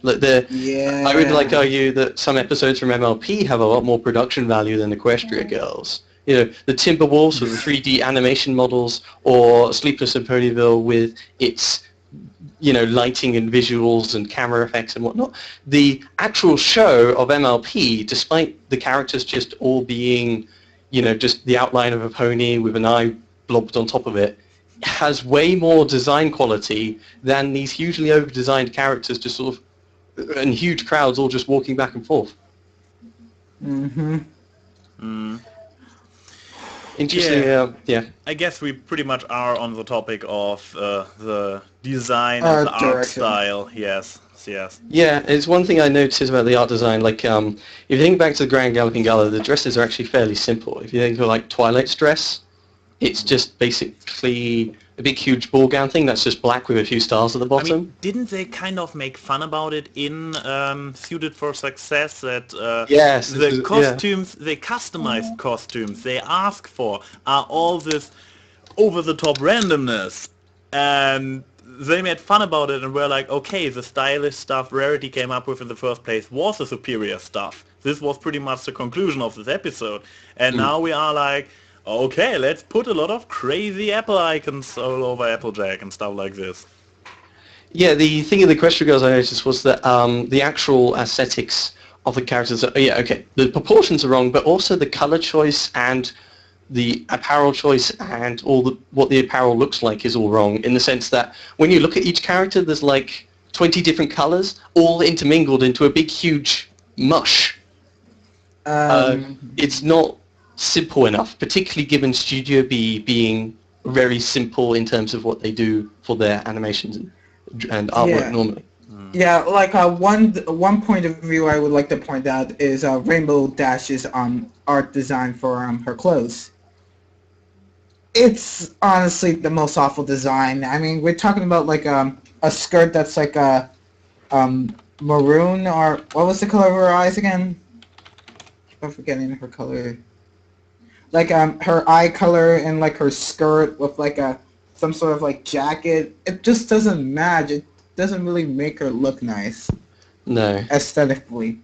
I would argue that some episodes from MLP have a lot more production value than Equestria Girls. The Timberwolves with the 3D animation models, or Sleepless in Ponyville with its lighting and visuals and camera effects and whatnot. The actual show of MLP, despite the characters just all being, just the outline of a pony with an eye blobbed on top of it, has way more design quality than these hugely over-designed characters just sort of, and huge crowds all just walking back and forth. Interesting, yeah. I guess we pretty much are on the topic of the design and the art style. Yes. Yeah, it's one thing I noticed about the art design. If you think back to the Grand Galloping Gala, the dresses are actually fairly simple. If you think of Twilight's dress, it's just basically a big huge ball gown thing that's just black with a few stars at the bottom. I mean, didn't they kind of make fun about it in Suited for Success, that the costumes, they customized costumes they ask for are all this over-the-top randomness, and they made fun about it and were like, okay, the stylish stuff Rarity came up with in the first place was the superior stuff. This was pretty much the conclusion of this episode, and now we are like, okay, let's put a lot of crazy Apple icons all over Applejack and stuff like this. Yeah, the thing in the Equestria Girls I noticed was that the actual aesthetics of the characters the proportions are wrong, but also the color choice and the apparel choice and what the apparel looks like is all wrong, in the sense that when you look at each character, there's 20 different colors all intermingled into a big huge mush. It's not simple enough, particularly given Studio B being very simple in terms of what they do for their animations and artwork normally. Yeah, like one point of view I would like to point out is Rainbow Dash's art design for her clothes. It's honestly the most awful design. I mean, we're talking about like a skirt that's like a maroon, or what was the color of her eyes again? I'm forgetting her color. Like her eye color and like her skirt with like some sort of like jacket. It just doesn't match. It doesn't really make her look nice No. aesthetically.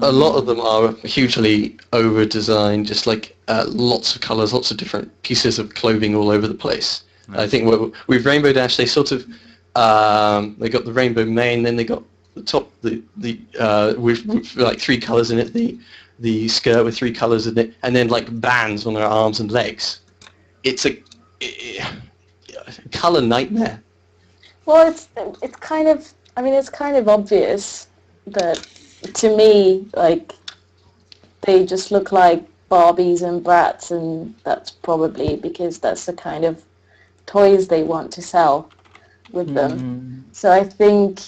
A lot of them are hugely over-designed, just like lots of colours, lots of different pieces of clothing all over the place. I think with Rainbow Dash, they sort of they got the rainbow mane, then they got the top, with like 3 colours in it, the skirt with 3 colours in it, and then like bands on her arms and legs. It's a colour nightmare. Well, it's kind of, I mean, it's kind of obvious, but to me, like, they just look like Barbies and Brats, and that's probably because that's the kind of toys they want to sell with them. So I think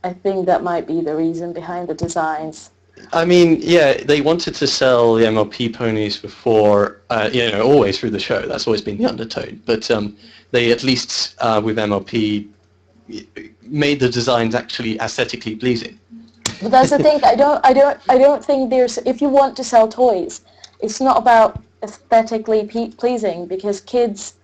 that might be the reason behind the designs. I mean, yeah, they wanted to sell the MLP ponies before, always through the show. That's always been the undertone. But they at least, with MLP, made the designs actually aesthetically pleasing. But that's the thing. I don't think there's. If you want to sell toys, it's not about aesthetically pleasing, because kids,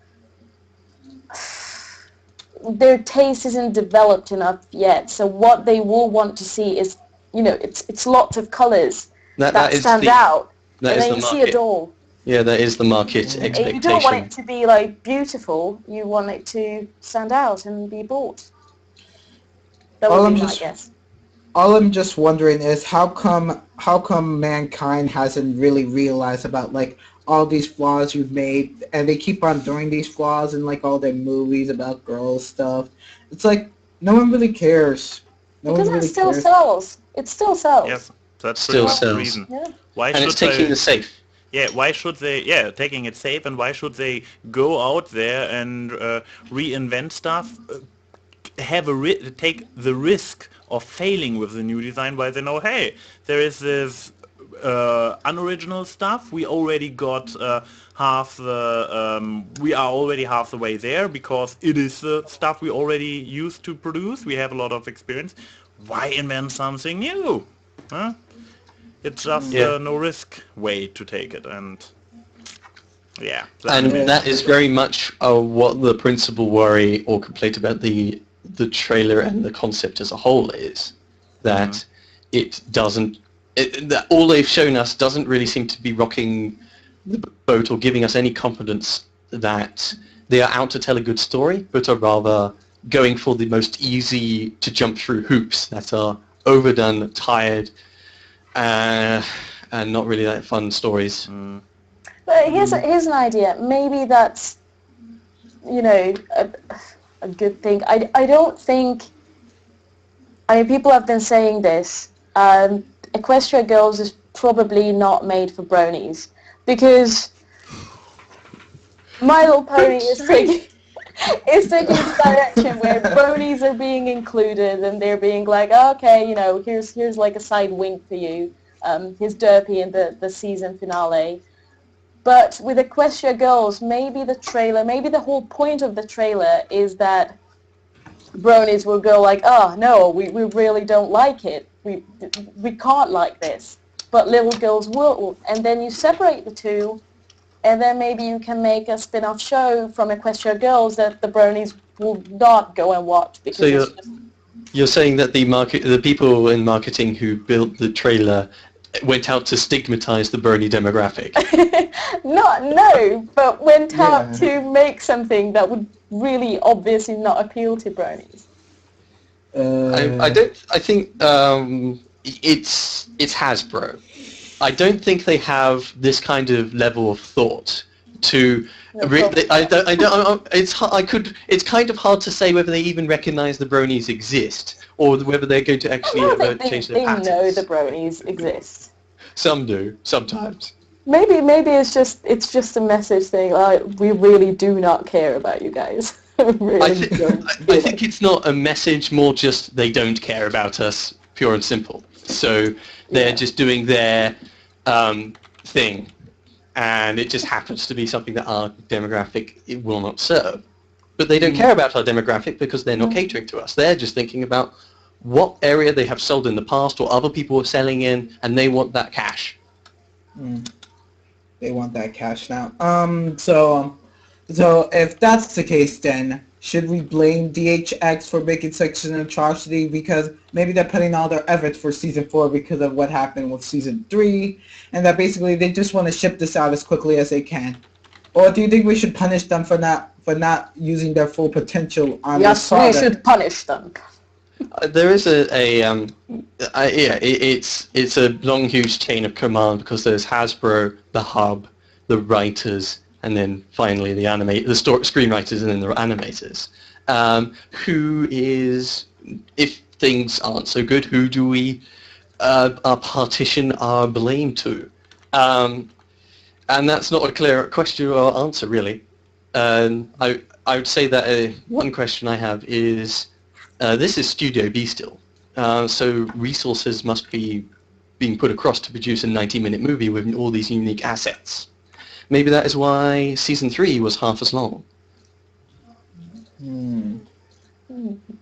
their taste isn't developed enough yet. So what they will want to see is, it's lots of colours that stand out. And then you see a doll. Yeah, that is the market expectation. You don't want it to be like beautiful. You want it to stand out and be bought. That would be my guess. All I'm just wondering is how come mankind hasn't really realized about like all these flaws you've made, and they keep on doing these flaws in like all their movies about girls stuff. It's like no one really cares. Because it still sells. It still sells. Yes, that's still the reason. Yeah. Why and should it's taking the safe. Yeah, why should they? Yeah, taking it safe, and why should they go out there and reinvent stuff? Take the risk of failing with the new design, while they know, hey, there is this unoriginal stuff. We already got we are already half the way there, because it is the stuff we already used to produce. We have a lot of experience. Why invent something new? Huh? It's just a no-risk way to take it, and yeah. And that is very much what the principal worry or complaint about the trailer and the concept as a whole is, that it doesn't. That all they've shown us doesn't really seem to be rocking the boat or giving us any confidence that they are out to tell a good story, but are rather going for the most easy to jump through hoops that are overdone, tired, and not really that fun stories. But here's an idea. Maybe that's, a good thing. I don't think. I mean, people have been saying this. Equestria Girls is probably not made for bronies, because My Little Pony is taking this direction where bronies are being included, and they're being like, okay, here's like a side wink for you. Here's Derpy in the season finale. But with Equestria Girls, maybe the whole point of the trailer is that bronies will go like, oh no, we really don't like it. We can't like this. But little girls will. And then you separate the two, and then maybe you can make a spin-off show from Equestria Girls that the bronies will not go and watch. Because so you're saying that the people in marketing who built the trailer went out to stigmatize the brony demographic? No, but went out to make something that would really obviously not appeal to bronies. I think it's Hasbro. I don't think they have this kind of level of thought to. It's kind of hard to say whether they even recognize the bronies exist, or whether they're going to actually change their patterns. They know the bronies exist. Some do, sometimes. Maybe it's just a message saying, we really do not care about you guys. really I don't. think it's not a message, more just they don't care about us, pure and simple. So they're just doing their thing, and it just happens to be something that our demographic it will not serve. But they don't care about our demographic because they're not catering to us. They're just thinking about what area they have sold in the past or other people are selling in, and they want that cash. They want that cash now. So if that's the case, then should we blame DHX for making such an atrocity? Because maybe they're putting all their efforts for season 4 because of what happened with season 3, and that basically they just want to ship this out as quickly as they can. Or do you think we should punish them for not using their full potential on this product? Yes, we should punish them. There is it's a long, huge chain of command because there's Hasbro, the hub, the writers, and then finally the screenwriters and then the animators. Who is, if things aren't so good, who do we partition our blame to? And that's not a clear question or answer, really. I would say that one question I have is, this is Studio B still, so resources must be being put across to produce a 90-minute movie with all these unique assets. Maybe that is why season 3 was half as long.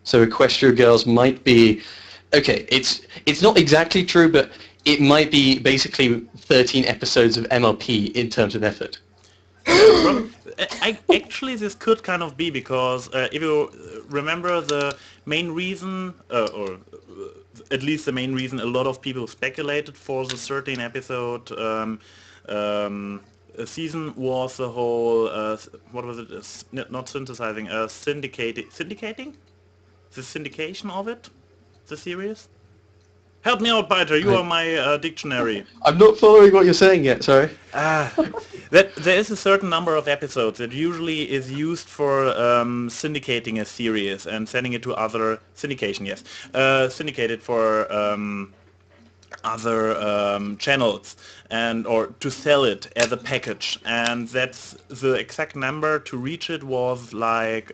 So Equestria Girls might be, okay, it's not exactly true, but it might be basically 13 episodes of MLP in terms of effort. Actually, this could kind of be because if you remember the main reason, or at least the main reason a lot of people speculated for the 13 episode season was the whole, what was it, not synthesizing, syndicating? The syndication of it? The series? Help me out, Byter, you are my dictionary. I'm not following what you're saying yet, sorry. There is a certain number of episodes that usually is used for syndicating a series and sending it to other syndication, syndicated for other channels and or to sell it as a package, and that's the exact number to reach it was like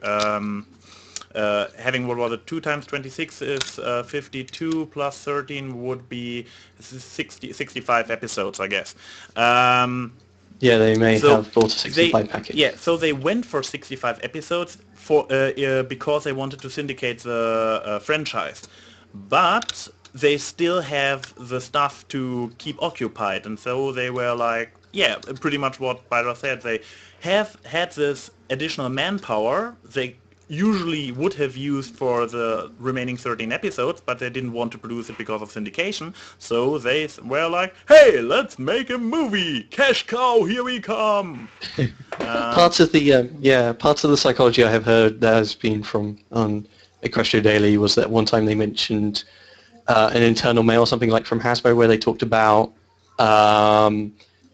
having, what was it, 2 times 26 is 52 plus 13 would be 65 episodes, I guess. Yeah, they may have bought a 65 package. Yeah, so they went for 65 episodes for because they wanted to syndicate the franchise. But they still have the stuff to keep occupied, and so they were like, yeah, pretty much what Byter said. They have had this additional manpower they usually would have used for the remaining 13 episodes, but they didn't want to produce it because of syndication, so they were like, hey, let's make a movie! Cash cow, here we come! Parts of the psychology I have heard that has been from on Equestria Daily was that one time they mentioned an internal mail, something like from Hasbro, where they talked about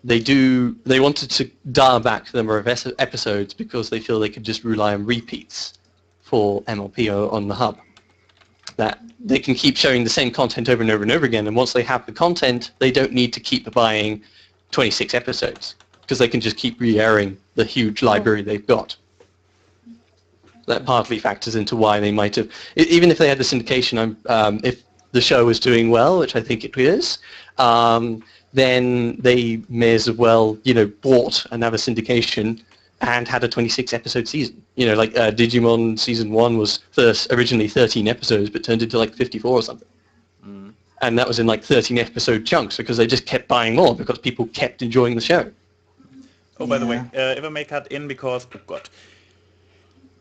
they wanted to dial back the number of episodes because they feel they could just rely on repeats for MLP on the hub. That they can keep showing the same content over and over and over again, and once they have the content, they don't need to keep buying 26 episodes because they can just keep re-airing the huge library they've got. That partly factors into why they might have, even if they had the syndication, if the show was doing well, which I think it is, then they may as well, bought another syndication and had a 26 episode season. Like Digimon season 1 was originally 13 episodes, but turned into like 54 or something. And that was in like 13 episode chunks because they just kept buying more because people kept enjoying the show. Oh, by the way, if I may cut in because, oh God,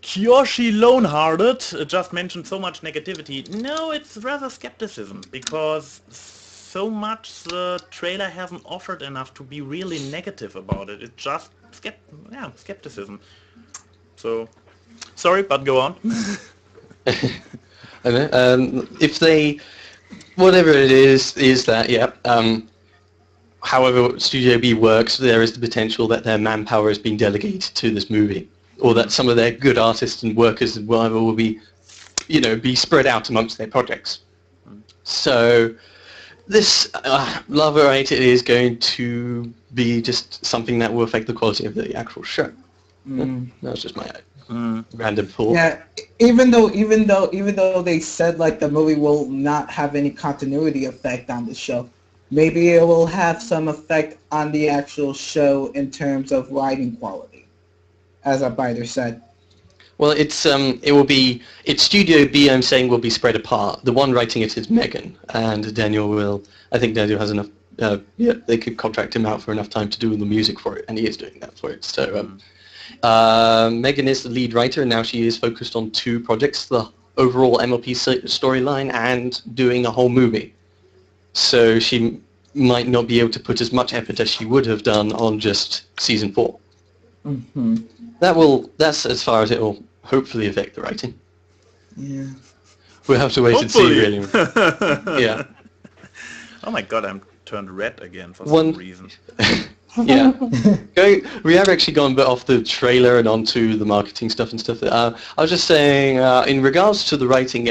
Kyoshi Lonehearted just mentioned so much negativity. No, it's rather skepticism, because so much the trailer hasn't offered enough to be really negative about it. It's just skepticism. So, sorry, but go on. If they, whatever it is that, however Studio B works, there is the potential that their manpower is being delegated to this movie, or that some of their good artists and workers and whatever will be, be spread out amongst their projects. So this Love Right is going to be just something that will affect the quality of the actual show. That was just my Random thought. Yeah, even though they said like the movie will not have any continuity effect on the show, maybe it will have some effect on the actual show in terms of writing quality, as a Byters said. Well, it's Studio B. I'm saying will be spread apart. The one writing it is Megan, and Daniel will. I think Daniel has enough. They could contract him out for enough time to do the music for it, and he is doing that for it. So Megan is the lead writer, and now she is focused on 2 projects: the overall MLP storyline and doing a whole movie. So she might not be able to put as much effort as she would have done on just season 4. Mm-hmm. That's as far as it will hopefully affect the writing. Yeah. We'll have to wait and see, really. Yeah. Oh my god, I'm turned red again for One- some reason. Yeah. We have actually gone a bit off the trailer and onto the marketing stuff and stuff. I was just saying, in regards to the writing,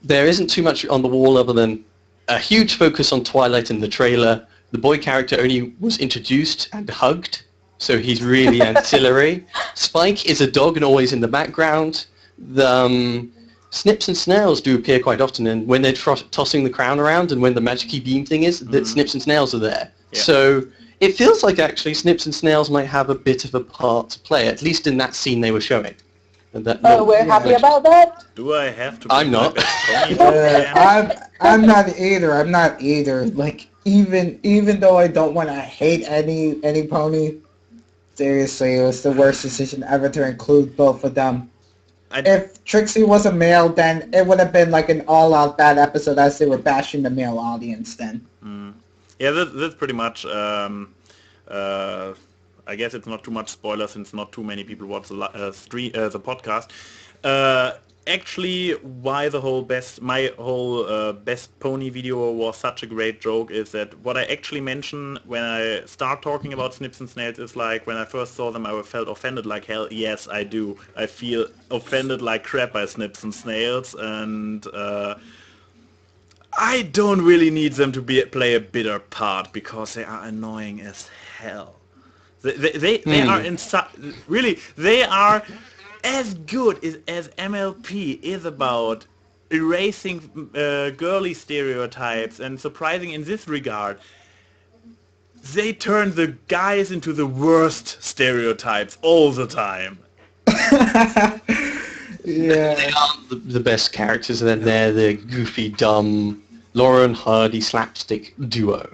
there isn't too much on the wall other than a huge focus on Twilight in the trailer. The boy character only was introduced and hugged, so he's really ancillary. Spike is a dog and always in the background. The Snips and Snails do appear quite often, and when they're tossing the crown around and when the magic-y beam thing is, that Snips and Snails are there. Yeah. So it feels like actually Snips and Snails might have a bit of a part to play, at least in that scene they were showing. And that We're happy about that? Do I have to? I'm pick my not. best pony? I'm not either. I'm not either. Like even though I don't want to hate any pony, seriously, it was the worst decision ever to include both of them. If Trixie was a male, then it would have been like an all-out bad episode as they were bashing the male audience then. Yeah, that's pretty much. I guess it's not too much spoiler since not too many people watch the podcast. Actually, why my whole best pony video was such a great joke is that what I actually mention when I start talking about Snips and Snails is like when I first saw them I felt offended like hell. Yes, I do. I feel offended like crap by Snips and Snails, and I don't really need them to play a bitter part because they are annoying as hell. They are really they are as good as MLP is about erasing girly stereotypes and surprising in this regard. They turn the guys into the worst stereotypes all the time. Yeah. They aren't the best characters, and then they're the goofy, dumb Laura and Hardy slapstick duo.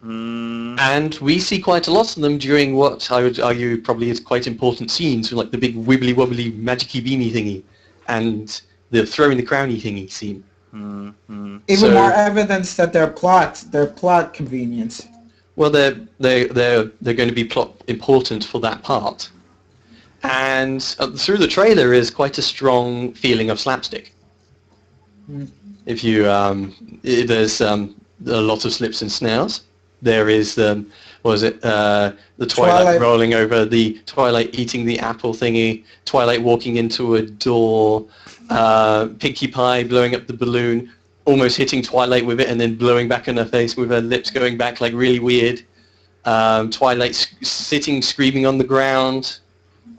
And we see quite a lot of them during what I would argue probably is quite important scenes, like the big wibbly wobbly magicy beanie thingy and the throwing the crowny thingy scene. Even more evidence that their plot convenience. Well, they're going to be plot important for that part, and through the trailer is quite a strong feeling of slapstick. If you there's a lot of Snips and Snails. There is the Twilight rolling over, the Twilight eating the apple thingy, Twilight walking into a door, Pinkie Pie blowing up the balloon, almost hitting Twilight with it and then blowing back in her face with her lips going back like really weird. Twilight sitting screaming on the ground.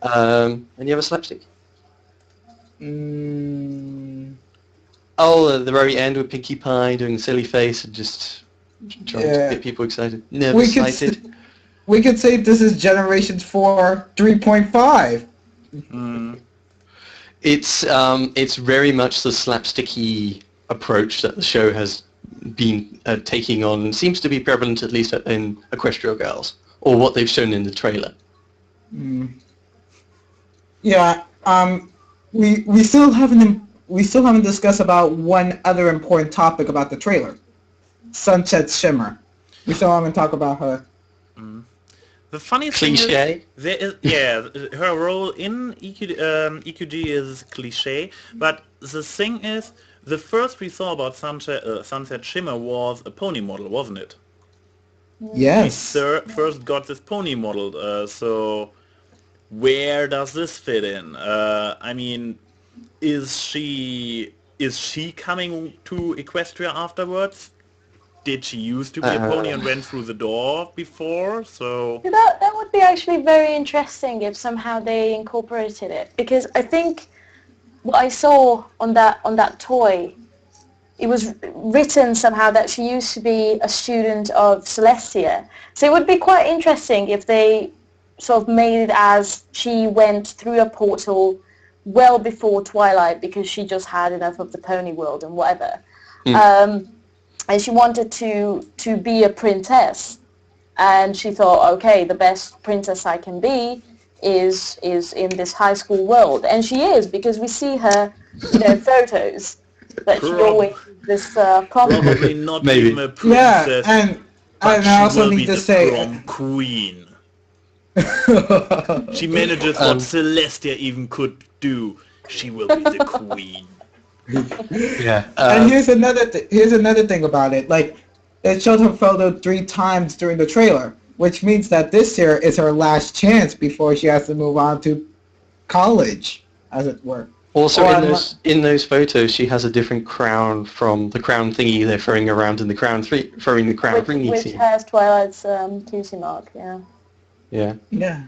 Any other slapstick? Oh, at the very end with Pinkie Pie doing the silly face and just trying to get people excited. Never excited. We could say this is Generations 4 3.5. It's very much the slapsticky approach that the show has been taking on and seems to be prevalent at least in Equestria Girls, or what they've shown in the trailer. Yeah. We still haven't discussed about one other important topic about the trailer. Sunset Shimmer. We still haven't talked about her. The funny thing Cliche. is, her role in EQG is cliche, but the thing is, the first we saw about Sunset Shimmer was a pony model, wasn't it? Yes. We first got this pony model, so where does this fit in? I mean, is she coming to Equestria afterwards? did she used to be a pony and went through the door before? So That would be actually very interesting if somehow they incorporated it, because I think what I saw on that toy, it was written somehow that she used to be a student of Celestia. So it would be quite interesting if they sort of made it as she went through a portal well before Twilight because she just had enough of the pony world and whatever. And she wanted to be a princess. And she thought, okay, the best princess I can be is in this high school world. And she is, because we see her, photos that she always this prom. probably not Maybe. even a princess, and but I she also will need be to the say, prom queen. She manages what Celestia even could do. She will be the queen. Yeah. and here's another thing about it. Like, it showed her photo 3 times during the trailer, which means that this year is her last chance before she has to move on to college, as it were. Also, Or in those photos, she has a different crown from the crown thingy they're throwing around in the crown thingy Which scene. has Twilight's QC mark, yeah. Yeah. Yeah.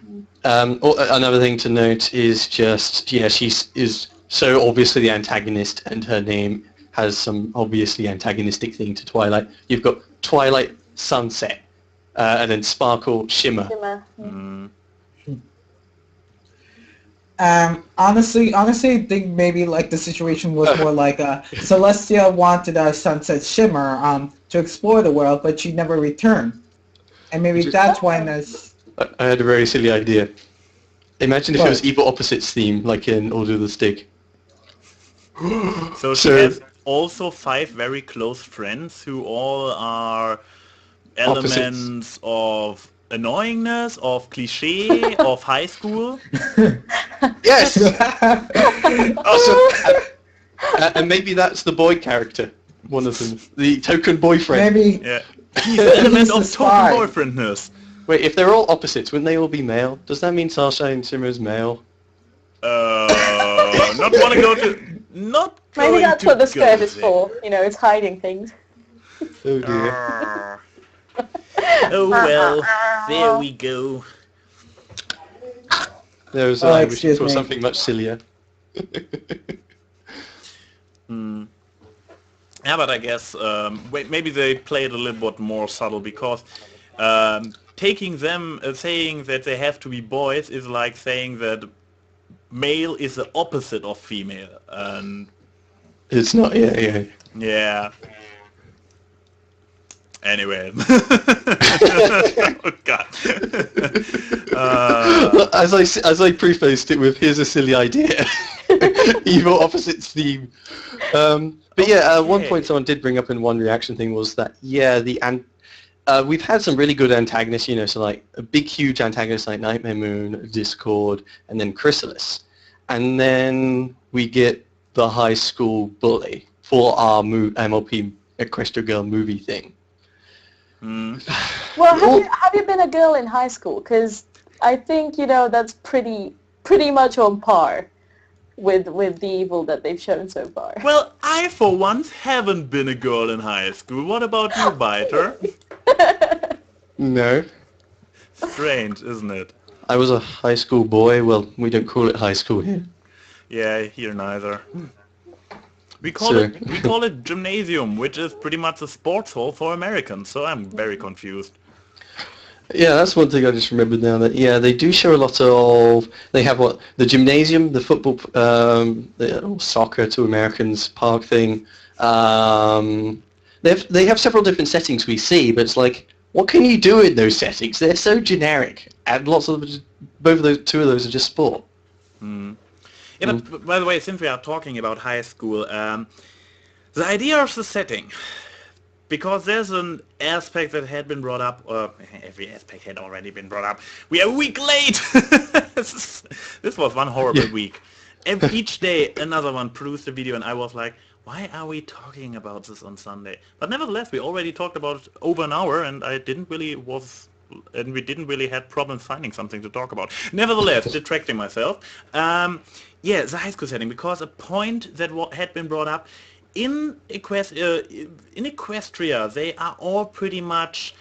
Another thing to note is just, she is so obviously the antagonist, and her name has some obviously antagonistic thing to Twilight. You've got Twilight, Sunset, and then Sparkle, Shimmer. Honestly, I think maybe like the situation was more like Celestia wanted Sunset Shimmer to explore the world, but she never returned, and maybe that's why this. I had a very silly idea. Imagine if it was Evil Opposites theme, like in Order of the Stick. So she has also 5 very close friends who all are elements of annoyingness, of cliche, of high school. Yes! Also, and maybe that's the boy character, one of them. The token boyfriend. Maybe. Yeah. He's an element He's of the spy. total boyfriendness. Wait, if they're all opposites, wouldn't they all be male? Does that mean Starshine Shimmer's male? Not want to go to... Not Maybe going that's to what the go skirt is there. for. It's hiding things. Oh dear. Oh well, there we go. There was Oh, I wish excuse for me. something much sillier. Yeah, but I guess maybe they play it a little bit more subtle, because taking them, saying that they have to be boys is like saying that male is the opposite of female, and It's not, yeah. yeah. Anyway. Oh God. As I prefaced it with, here's a silly idea. Evil Opposites theme. But yeah, one point someone did bring up in one reaction thing was that, we've had some really good antagonists, so like a big, huge antagonist like Nightmare Moon, Discord, and then Chrysalis. And then we get the high school bully for our MLP Equestria Girl movie thing. Well, have you been a girl in high school? Because I think, that's pretty much on par with the evil that they've shown so far. Well, I for once haven't been a girl in high school. What about you, Biter? No. Strange, isn't it? I was a high school boy. Well, we don't call it high school here. Yeah, here neither. We call it gymnasium, which is pretty much a sports hall for Americans. So I'm very confused. Yeah, that's one thing I just remembered now. That they do show a lot of. They have the gymnasium, the football, soccer to Americans park thing. They have several different settings we see, but it's like, what can you do in those settings? They're so generic, and lots of them, two of those are just sport. Yeah, but by the way, since we are talking about high school, the idea of the setting, because there's an aspect that had been brought up, every aspect had already been brought up. We are a week late! This was one horrible week. Each day another one produced a video, and I was like, why are we talking about this on Sunday? But nevertheless, we already talked about it over an hour, and we didn't really had problems finding something to talk about. Nevertheless, detracting myself. Yeah, the high school setting, because a point that had been brought up in Equestria, they are all pretty much,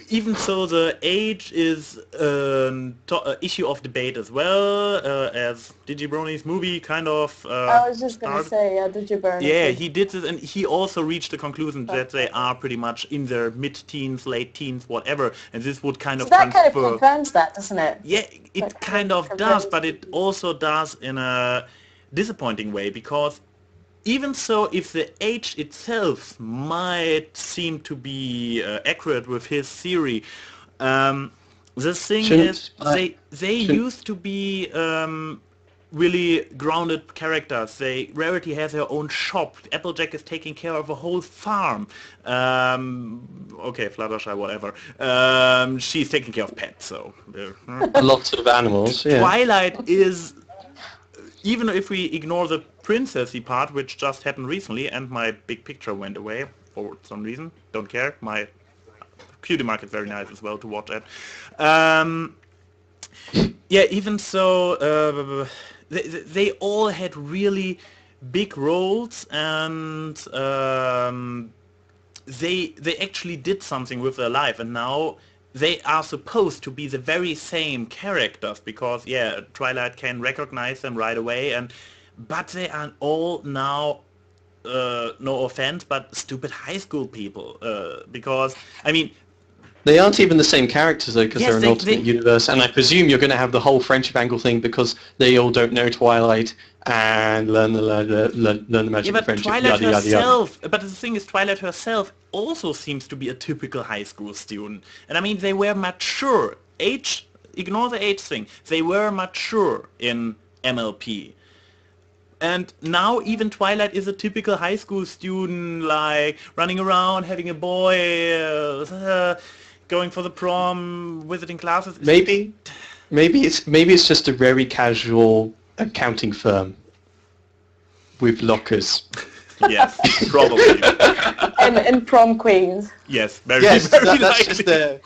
even so the age is an issue of debate as well, as DigiBrony's movie kind of I was just going to started. say, did you burn Yeah, it? he did this, and he also reached the conclusion that they are pretty much in their mid-teens, late teens, whatever, and this would kind So of that kind of transfer. confirms that, doesn't it? Yeah, it That kind of does, but it also does in a disappointing way, because even so, if the age itself might seem to be accurate with his theory, the thing is, they used to be really grounded characters. Rarity has her own shop. Applejack is taking care of a whole farm. Okay, Fluttershy, whatever. She's taking care of pets, so... Lots of animals, yeah. Twilight is... Even if we ignore the princessy part, which just happened recently, and my big picture went away for some reason, don't care. My cutie mark is very nice as well to watch at. Yeah, even so, they all had really big roles, and they actually did something with their life, and now they are supposed to be the very same characters, because yeah, Twilight can recognize them right away, but they are all now, no offense, but stupid high school people, because, I mean... They aren't even the same characters though, because Yes, they're an alternate universe, and I presume you're going to have the whole friendship angle thing because they all don't know Twilight and learn the magic of friendship, Twilight yada yada yada. herself, but the thing is, Twilight herself also seems to be a typical high school student. And I mean, they were mature. Ignore the age thing. They were mature in MLP. And now even Twilight is a typical high school student, like running around, having a boy, going for the prom, visiting classes. Maybe it's just a very casual accounting firm with lockers. Yes, probably. And prom queens. Yes, very, Yes, very that's likely.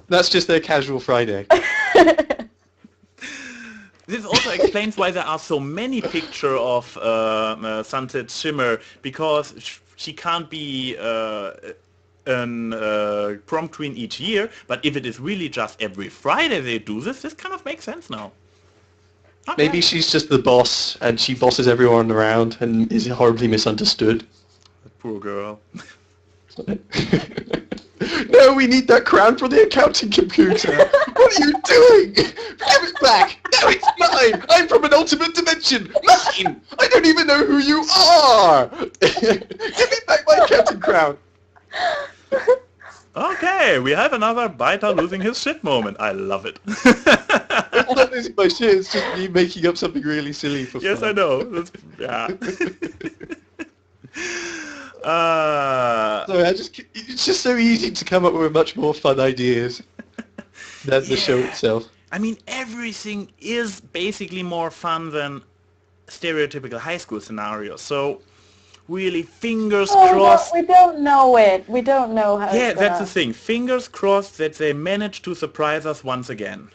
just their casual Friday. This also explains why there are so many pictures of Sunset Shimmer, because she can't be prom queen each year, but if it is really just every Friday they do this kind of makes sense now. Maybe she's just the boss and she bosses everyone around and is horribly misunderstood. Poor girl. No, we need that crown for the accounting computer. What are you doing? Give it back. No, it's mine. I'm from an alternate dimension. Mine. I don't even know who you are. Give me back my accounting crown. Okay, we have another Byter losing his shit moment. I love it. It's not losing my shit, it's just me making up something really silly for Yes, fun. I know. Yeah. So it's just so easy to come up with much more fun ideas than the show itself. I mean, everything is basically more fun than stereotypical high school scenarios. So, really, fingers crossed. We don't know it. We don't know how. Yeah, that's the thing. Fingers crossed that they manage to surprise us once again.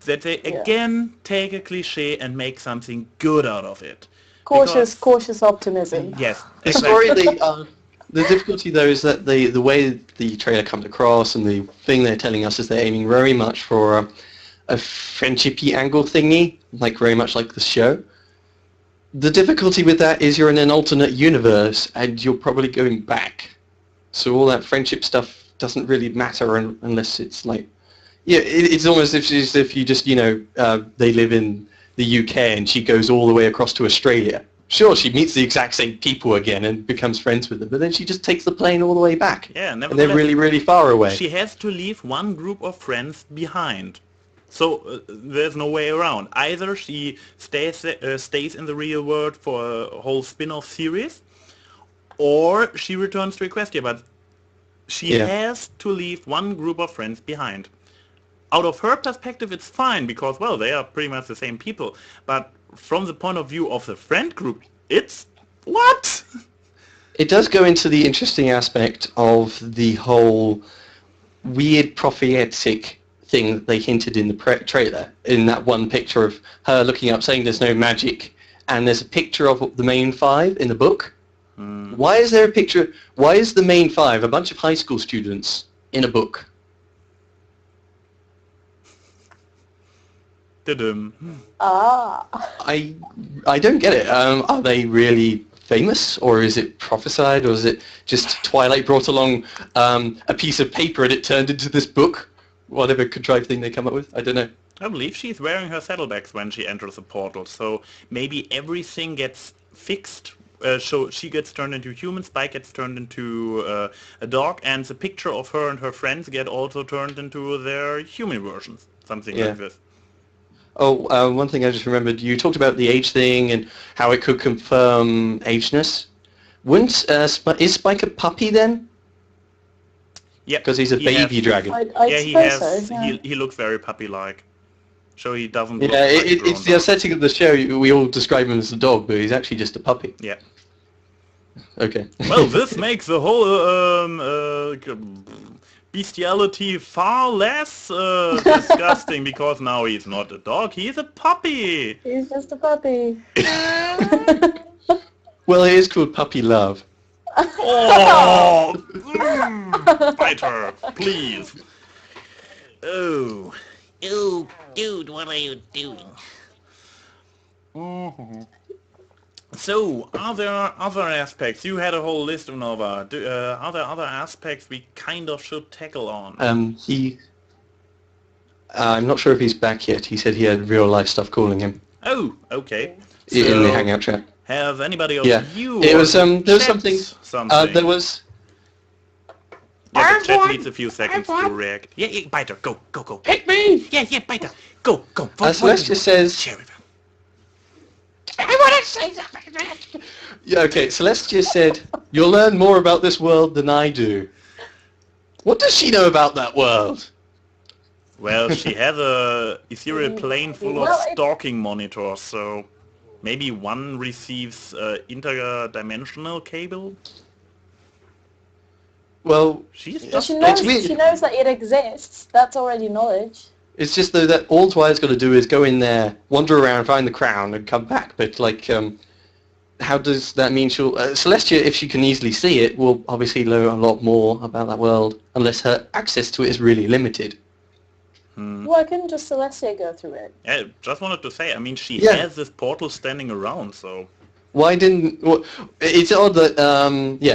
That they again take a cliche and make something good out of it. Cautious optimism. Yes. The story, the difficulty though is that the way the trailer comes across and the thing they're telling us is they're aiming very much for a friendshipy angle thingy, like very much like the show. The difficulty with that is you're in an alternate universe and you're probably going back. So all that friendship stuff doesn't really matter unless it's like, yeah, it's almost as if you just, they live in the UK and she goes all the way across to Australia. Sure, she meets the exact same people again and becomes friends with them, but then she just takes the plane all the way back. Yeah, and they're really, really far away. She has to leave one group of friends behind. So there's no way around. Either she stays in the real world for a whole spin-off series, or she returns to Equestria, but she has to leave one group of friends behind. Out of her perspective, it's fine, because, well, they are pretty much the same people. But from the point of view of the friend group, it's... what? It does go into the interesting aspect of the whole weird prophetic thing that they hinted in the trailer, in that one picture of her looking up saying there's no magic, and there's a picture of the main five in the book, Why is there a picture? Why is the main five a bunch of high school students in a book? Ah. I don't get it. Are they really famous, or is it prophesied, or is it just Twilight brought along a piece of paper and it turned into this book? Whatever contrived thing they come up with, I don't know. I believe she's wearing her saddlebags when she enters the portal, so maybe everything gets fixed. So she gets turned into human, Spike gets turned into a dog, and the picture of her and her friends get also turned into their human versions. Something like this. Oh, one thing I just remembered, you talked about the age thing and how it could confirm ageness. Wouldn't, is Spike a puppy then? Yeah. Because he's a baby dragon. He looks very puppy-like. So he doesn't look Yeah, like it's the setting of the show. We all describe him as a dog, but he's actually just a puppy. Yeah. Okay. Well, this makes the whole bestiality far less disgusting, because now he's not a dog, he's a puppy. He's just a puppy. Well, it is called Puppy Love. Oh! Byter, please. Oh. Oh, dude, what are you doing? So, are there other aspects? You had a whole list, Unova. Are there other aspects we kind of should tackle on? I'm not sure if he's back yet. He said he had real life stuff calling him. Oh, okay. In the Hangout chat. Has anybody of you? It was there was something. There was. Yeah, the chat needs a few seconds to react. Yeah, Byter, go. Hit me! Yeah, Byter, go. Celestia says. Share it. I want to say something. Yeah, okay. Celestia said, "You'll learn more about this world than I do." What does she know about that world? Well, she has a ethereal plane full of stalking monitors, so maybe one receives interdimensional cable. Well, she knows that it exists. That's already knowledge. It's just though that all Twilight's got to do is go in there, wander around, find the crown, and come back. But like, how does that mean she'll... Celestia, if she can easily see it, will obviously know a lot more about that world, unless her access to it is really limited. Why couldn't just Celestia go through it? Yeah, just wanted to say, I mean, she has this portal standing around, so... Why didn't... Well, it's odd that,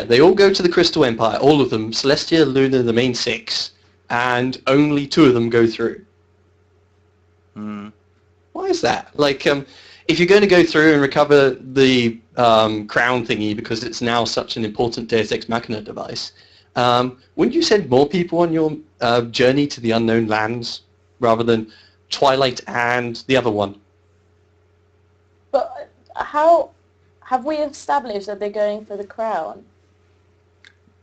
they all go to the Crystal Empire, all of them, Celestia, Luna, the main six, and only two of them go through. Why is that? Like, if you're going to go through and recover the crown thingy because it's now such an important Deus Ex Machina device, wouldn't you send more people on your journey to the unknown lands rather than Twilight and the other one? But how... Have we established that they're going for the crown?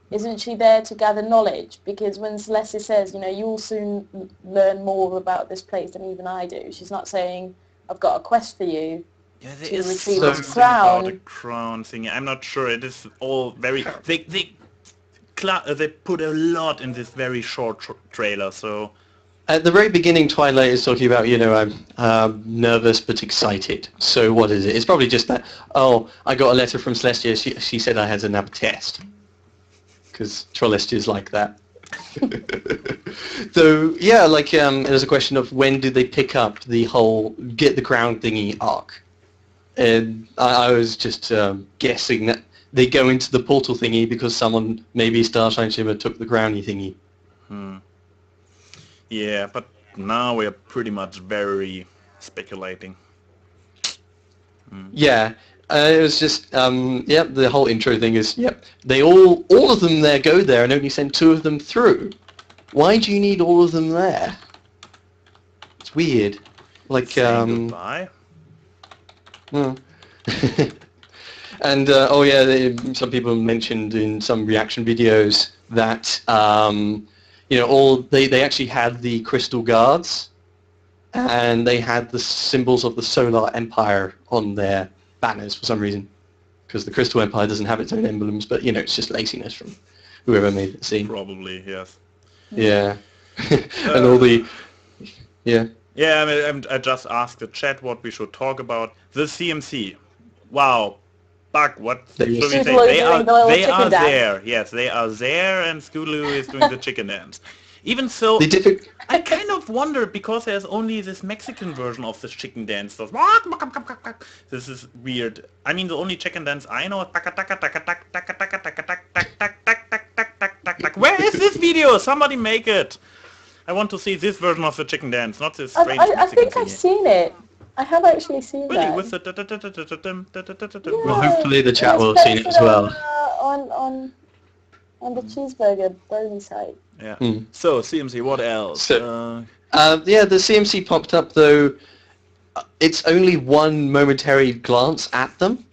Isn't she there to gather knowledge? Because when Celestia says, you'll soon learn more about this place than even I do, she's not saying, I've got a quest for you to retrieve this crown. About the crown thing. I'm not sure. It is all very... They put a lot in this very short trailer, so... At the very beginning, Twilight is talking about, I'm nervous but excited. So what is it? It's probably just that, I got a letter from Celestia. She said I had another test. Because Trolestia's like that. So, yeah, there's a question of when did they pick up the whole get the crown thingy arc? And I was just guessing that they go into the portal thingy because someone, maybe Starshine Shimmer, took the crowny thingy. Yeah, but now we're pretty much very speculating. Yeah, it was just, the whole intro thing is, they all of them there go there and only send two of them through. Why do you need all of them there? It's weird. Like, goodbye. And, some people mentioned in some reaction videos that, they actually had the crystal guards, and they had the symbols of the Solar Empire on their banners for some reason, because the Crystal Empire doesn't have its own emblems, but it's just laziness from whoever made the scene. Probably, yes. Yeah, and all the Yeah, I just asked the chat what we should talk about. The CMC. Wow. Fuck, what They- should we say? Scootaloo They doing the little they chicken are dance. there. Yes, they are there, and Scootaloo is doing the chicken dance. Even so, The diffi- I kind of wonder, because there's only this Mexican version of this chicken dance. This is weird. I mean, the only chicken dance I know is where is this video? Somebody make it. I want to see this version of the chicken dance, not this strange I Mexican think I've thingy. seen it. I have actually seen Really, that. with the Well, hopefully the chat It's will have seen it as posted well. on the cheeseburger Brony site. Yeah. Hmm. So CMC, what else? So- Yeah, the CMC popped up though. It's only one momentary glance at them,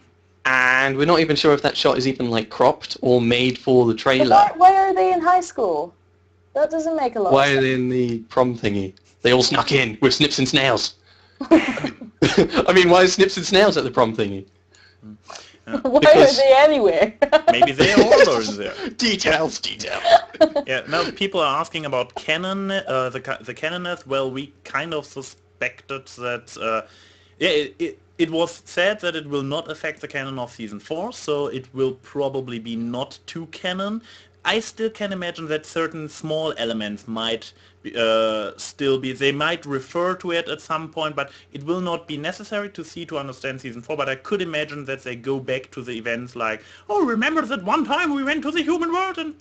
and we're not even sure if that shot is even like cropped or made for the But trailer. why are they in high school? That doesn't make a lot Why of are sense. they in the prom thingy? They all snuck in with snips and snails. I mean, why is snips and snails at the prom thingy? Why Because- are they anywhere? Maybe they all are in there. Details. Yeah. Now people are asking about canon. The canonness. Well, we kind of suspected that. It was said that it will not affect the canon of season 4, so it will probably be not too canon. I still can imagine that certain small elements might still be, they might refer to it at some point, but it will not be necessary to see to understand season 4, but I could imagine that they go back to the events like, oh, remember that one time we went to the human world and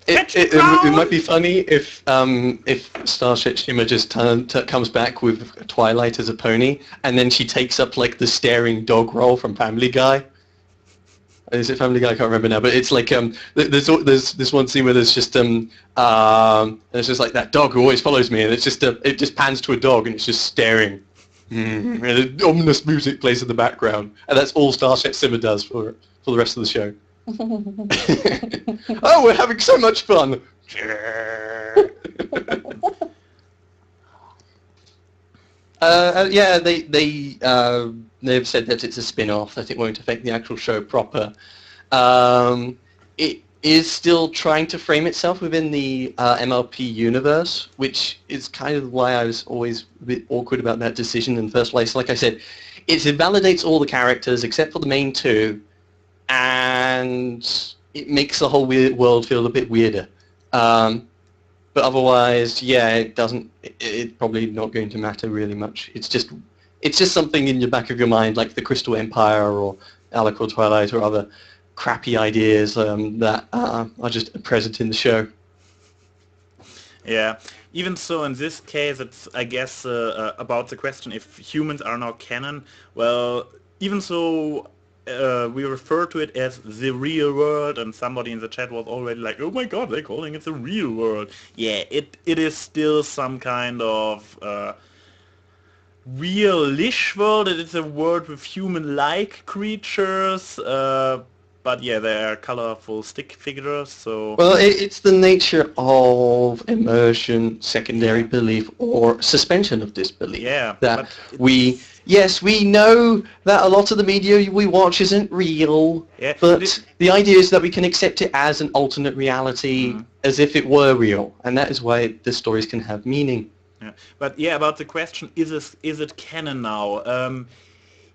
It might be funny if Starship Shimmer just comes back with Twilight as a pony, and then she takes up like the staring dog role from Family Guy. Is it Family Guy? I can't remember now. But it's like there's this one scene where there's just there's just like that dog who always follows me, and it's just it just pans to a dog and it's just staring. And the ominous music plays in the background, and that's all Starship Shimmer does for the rest of the show. Oh, we're having so much fun! Yeah, they've said that it's a spin-off, that it won't affect the actual show proper. It is still trying to frame itself within the MLP universe, which is kind of why I was always a bit awkward about that decision in the first place. Like I said, it validates all the characters except for the main two, and it makes the whole world feel a bit weirder. But otherwise, yeah, it's probably not going to matter really much. It's just something in the back of your mind, like the Crystal Empire or Alec or Twilight or other crappy ideas that are just present in the show. Yeah. Even so, in this case, it's, I guess, about the question if humans are now canon. Well, even so, we refer to it as the real world, and somebody in the chat was already like, oh my god, they're calling it the real world. Yeah, it is still some kind of real-ish world. It is a world with human-like creatures, but yeah, they're colorful stick figures, so... Well, it's the nature of immersion, secondary belief, or suspension of disbelief. Yeah, That but yes, we know that a lot of the media we watch isn't real, Yeah, but the idea is that we can accept it as an alternate reality, as if it were real, and that is why the stories can have meaning. Yeah. But yeah, about the question, is it canon now?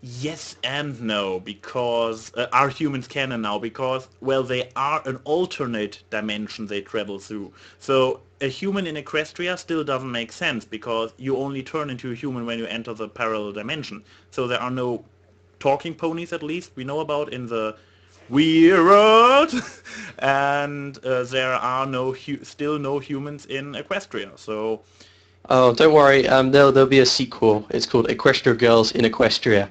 Yes and no, because are humans canon now? Because, well, they are an alternate dimension they travel through. So a human in Equestria still doesn't make sense, because you only turn into a human when you enter the parallel dimension. So there are no talking ponies, at least, we know about in the weird world, and there are still no humans in Equestria. So... Oh, don't worry, there'll be a sequel. It's called Equestria Girls in Equestria.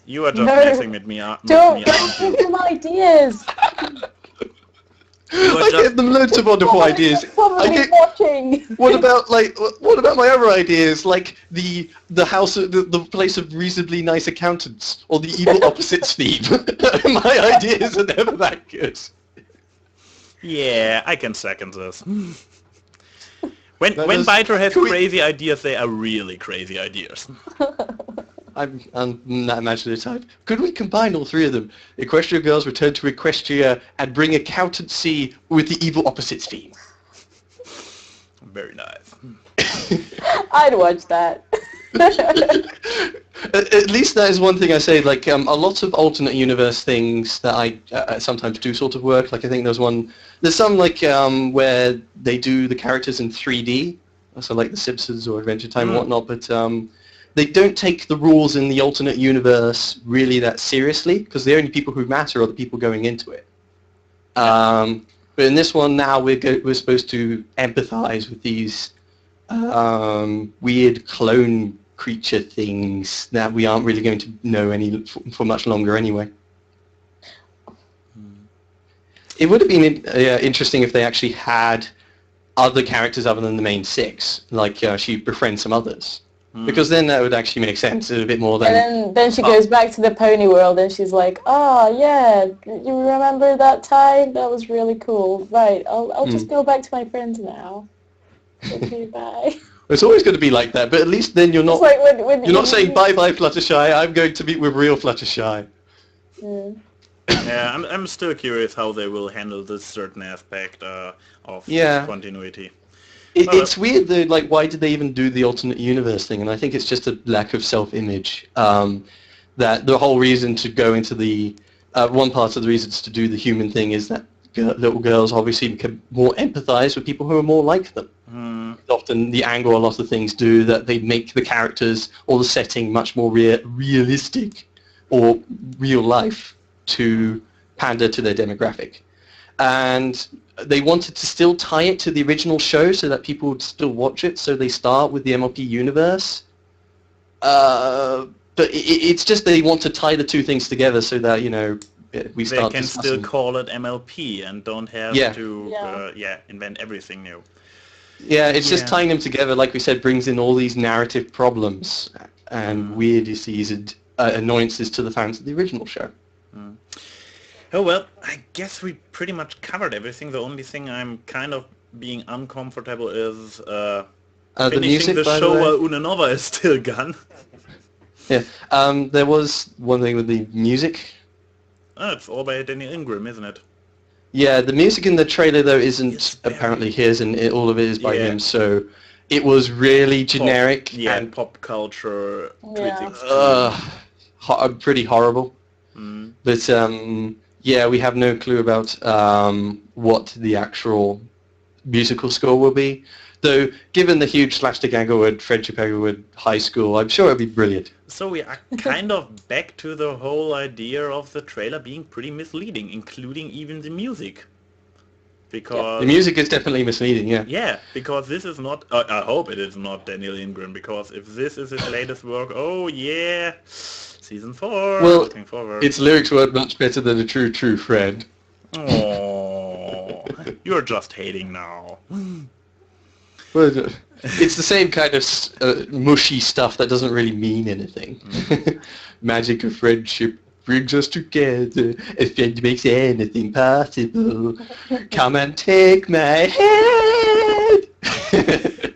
You are just No. messing with me, Don't aren't you? give them ideas. You are I just- get them loads of wonderful ideas. Probably I get, watching. what about my other ideas, like the house, the place of reasonably nice accountants, or the evil opposites theme? My ideas are never that good. Yeah, I can second this. When That when is- Byter has Can we- crazy ideas, they are really crazy ideas. I'm not imaginative type. Could we combine all three of them? Equestria Girls return to Equestria and bring accountancy with the evil opposites theme. Very nice. I'd watch that. At least that is one thing I say. Like a lot of alternate universe things that I sometimes do sort of work. Like I think there's some like where they do the characters in 3D, so like The Simpsons or Adventure Time and whatnot. But they don't take the rules in the alternate universe really that seriously because the only people who matter are the people going into it. But in this one now we're supposed to empathize with these weird clone creature things that we aren't really going to know for much longer anyway. It would have been interesting if they actually had other characters other than the main six, like she befriends some others. Because then that would actually make sense a bit more than... And then she goes back to the pony world and she's like, oh yeah, you remember that time? That was really cool. Right, I'll just go back to my friends now. Okay, bye. It's always going to be like that, but at least then you're not like when you're not saying bye-bye Fluttershy, I'm going to meet with real Fluttershy. Yeah, I'm still curious how they will handle this certain aspect of continuity. It's weird though, like why did they even do the alternate universe thing? And I think it's just a lack of self-image. That the whole reason to go into the one part of the reasons to do the human thing is that little girls obviously become more empathise with people who are more like them. Often the angle a lot of things do that they make the characters or the setting much more realistic or real life to pander to their demographic. And they wanted to still tie it to the original show so that people would still watch it, so they start with the MLP universe. But it's just they want to tie the two things together so that, you know, we start They can discussing. still call it MLP and don't have to invent everything new. Yeah, it's just tying them together, like we said, brings in all these narrative problems and weirdnesses and annoyances to the fans of the original show. Oh well, I guess we pretty much covered everything. The only thing I'm kind of being uncomfortable is finishing music, the by show the way. while Unanova is still gone. Yeah, there was one thing with the music. Oh, it's all by Daniel Ingram, isn't it? Yeah, the music in the trailer though isn't It's very- apparently his, and all of it is by him. So it was really generic and pop culture critics. pretty horrible. But yeah, we have no clue about what the actual musical score will be. Though, given the huge slapstick Englewood, Friendship Englewood High School, I'm sure it'll be brilliant. So we are kind of back to the whole idea of the trailer being pretty misleading, including even the music. Because The music is definitely misleading, yeah. yeah, because this is not, I hope it is not Daniel Ingram, because if this is his latest work, oh yeah, season 4, Well, looking forward. its lyrics weren't much better than a true friend. Oh, you're just hating now. Well, it's the same kind of mushy stuff that doesn't really mean anything. Magic of friendship brings us together. A friend makes anything possible. Come and take my hand.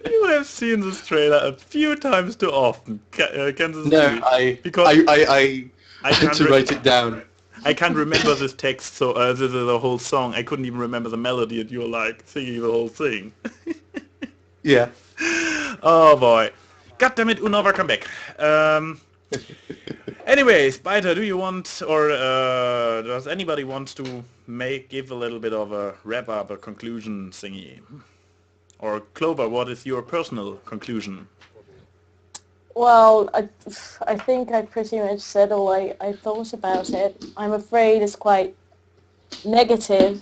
You have seen this trailer a few times too often, Kansas No, City. I had can't to write it down. I can't remember this text, so the whole song. I couldn't even remember the melody, and you're like singing the whole thing. Yeah. Oh boy. God damn it, Unova, come back. Anyways, Byter, do you want, or does anybody want to give a little bit of a wrap-up, a conclusion thingy? Or Clover, what is your personal conclusion? Well, I think I pretty much said all I thought about it. I'm afraid it's quite negative.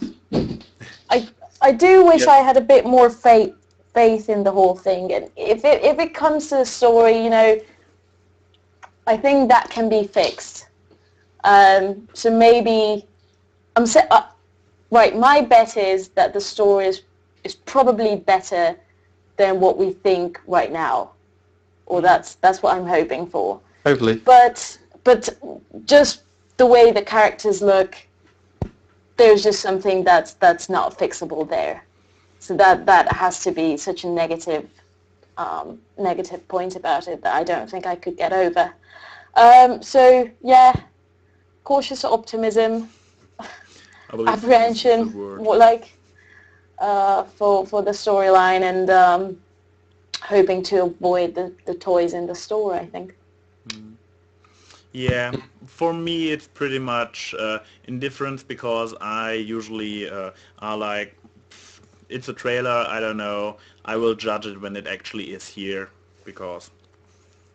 I do wish I had a bit more faith in the whole thing, and if it comes to the story, you know, I think that can be fixed. So maybe right. My bet is that the story is probably better than what we think right now, or that's what I'm hoping for. Hopefully. But just the way the characters look, there's just something that's not fixable there. So that has to be such a negative point about it that I don't think I could get over. So yeah, cautious optimism, apprehension, for the storyline, and hoping to avoid the toys in the store, I think. Yeah, for me it's pretty much indifference, because I usually are like, it's a trailer, I don't know, I will judge it when it actually is here, because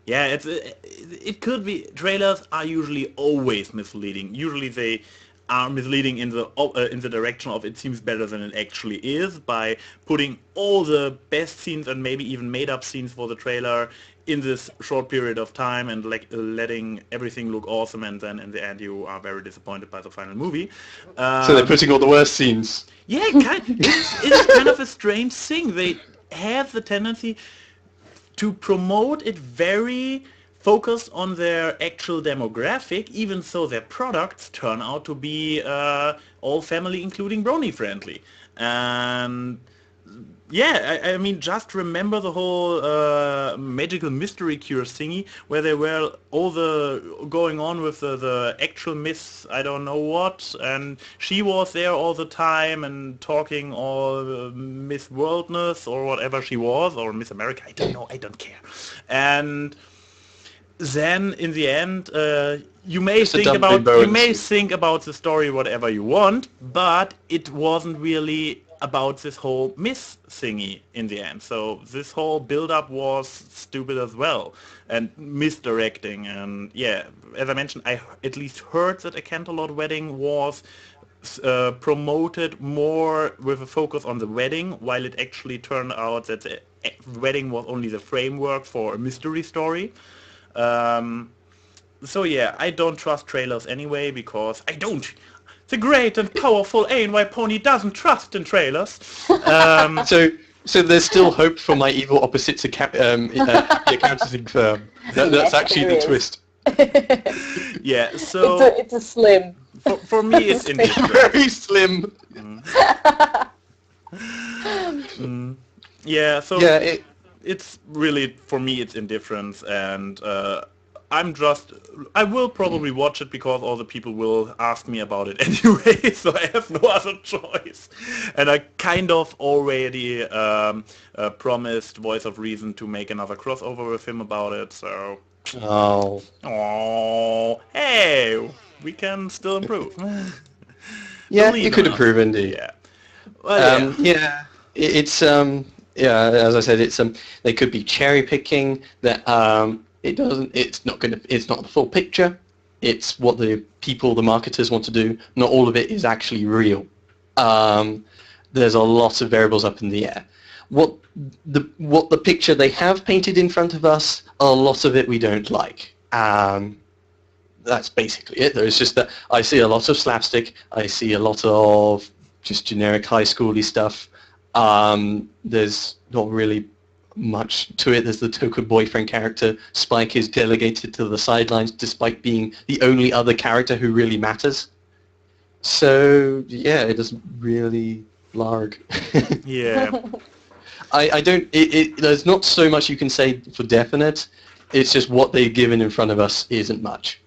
yeah, it could be, trailers are usually always misleading. Usually they are misleading in the direction of it seems better than it actually is, by putting all the best scenes and maybe even made up scenes for the trailer in this short period of time, and like letting everything look awesome, and then in the end you are very disappointed by the final movie. So they're putting all the worst scenes. Yeah, it's kind of a strange thing. They have the tendency to promote it very focused on their actual demographic, even though their products turn out to be all family, including Brony friendly. And yeah, I mean, just remember the whole magical mystery cure thingy, where they were all the going on with the actual Miss I don't know what, and she was there all the time and talking all Miss Worldness or whatever she was, or Miss America, I don't know, I don't care. And then in the end, you may think about the story whatever you want, but it wasn't really about this whole Miss thingy in the end. So this whole build-up was stupid as well, and misdirecting. And yeah, as I mentioned, I at least heard that a Canterlot wedding was promoted more with a focus on the wedding, while it actually turned out that the wedding was only the framework for a mystery story. So yeah, I don't trust trailers anyway, because I don't. The great and powerful ANY Pony doesn't trust in trailers. So there's still hope for my evil opposites the accounting firm. That's actually the twist. Yeah, so it's a slim. For me, it's indifferent. Very slim. Yeah, so Yeah, it's really, for me, it's indifference, and I will probably watch it because all the people will ask me about it anyway, so I have no other choice. And I kind of already promised Voice of Reason to make another crossover with him about it, so... Oh, hey, we can still improve. yeah, Believe you could enough. improve indeed. Yeah. Well, It's as I said, it's they could be cherry picking that it's not the full picture. It's what the marketers want to do. Not all of it is actually real. There's a lot of variables up in the air. What the picture they have painted in front of us, a lot of it we don't like. That's basically it. There's just that I see a lot of slapstick. I see a lot of just generic high schooly stuff. There's not really much to it. There's the token boyfriend character. Spike is delegated to the sidelines despite being the only other character who really matters. So yeah, it doesn't really larg. yeah. I don't. There's not so much you can say for definite. It's just what they've given in front of us isn't much.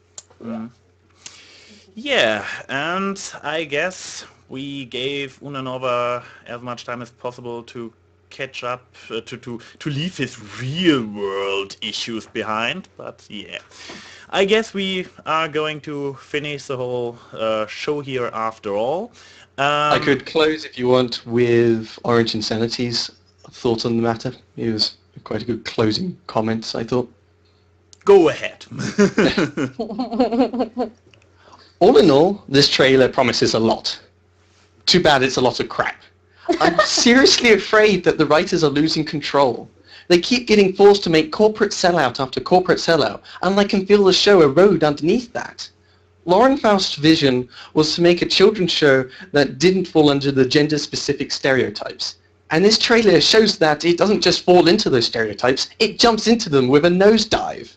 Yeah, and I guess we gave Unanova as much time as possible to catch up, to leave his real world issues behind. But yeah, I guess we are going to finish the whole show here after all. I could close if you want with Orange Insanity's thoughts on the matter. It was quite a good closing comments, I thought. Go ahead. All in all, this trailer promises a lot. Too bad it's a lot of crap. I'm seriously afraid that the writers are losing control. They keep getting forced to make corporate sellout after corporate sellout, and I can feel the show erode underneath that. Lauren Faust's vision was to make a children's show that didn't fall under the gender-specific stereotypes. And this trailer shows that it doesn't just fall into those stereotypes, it jumps into them with a nosedive.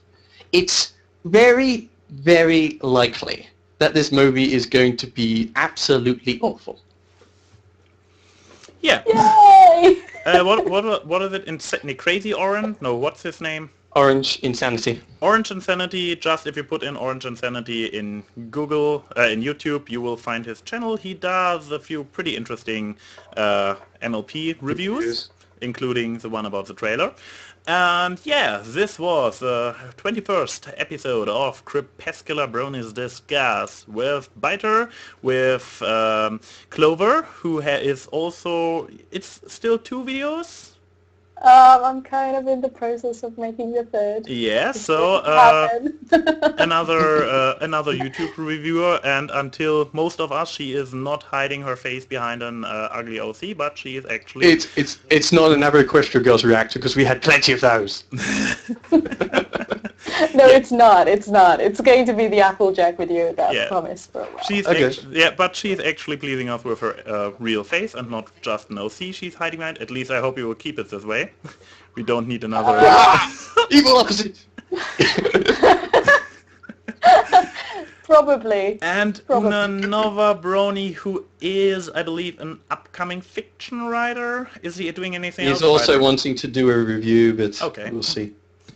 It's very, very likely that this movie is going to be absolutely awful. Yeah. Yay! What is it? Crazy Orange? No, what's his name? Orange Insanity. Orange Insanity. Just if you put in Orange Insanity in Google, in YouTube, you will find his channel. He does a few pretty interesting MLP reviews. including the one about the trailer. And yeah, this was the 21st episode of CrepuscularBrony's Discuss with Byter, with Clover, who is also... It's still 2 videos? I'm kind of in the process of making the third. Yeah, so another YouTube reviewer, and until most of us, she is not hiding her face behind an ugly OC, but she is actually... It's not an average Equestria Girls reactor, because we had plenty of those. No, it's not. It's not. It's going to be the Applejack video, I promise. For a while. But she's actually pleasing us with her real face and not just an OC she's hiding behind. At least I hope you will keep it this way. We don't need another... Evil opposite! Probably. And Unova Brony, who is, I believe, an upcoming fiction writer. Is he doing anything else? He's also wanting to do a review, but we'll see.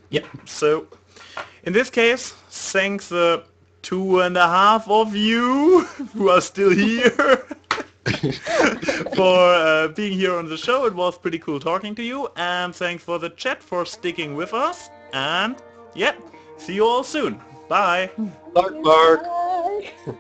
Yeah, so in this case, thanks the 2.5 of you who are still here for being here on the show. It was pretty cool talking to you, and thanks for the chat for sticking with us, and yeah, see you all soon. Bye. Bark, bark. Bye.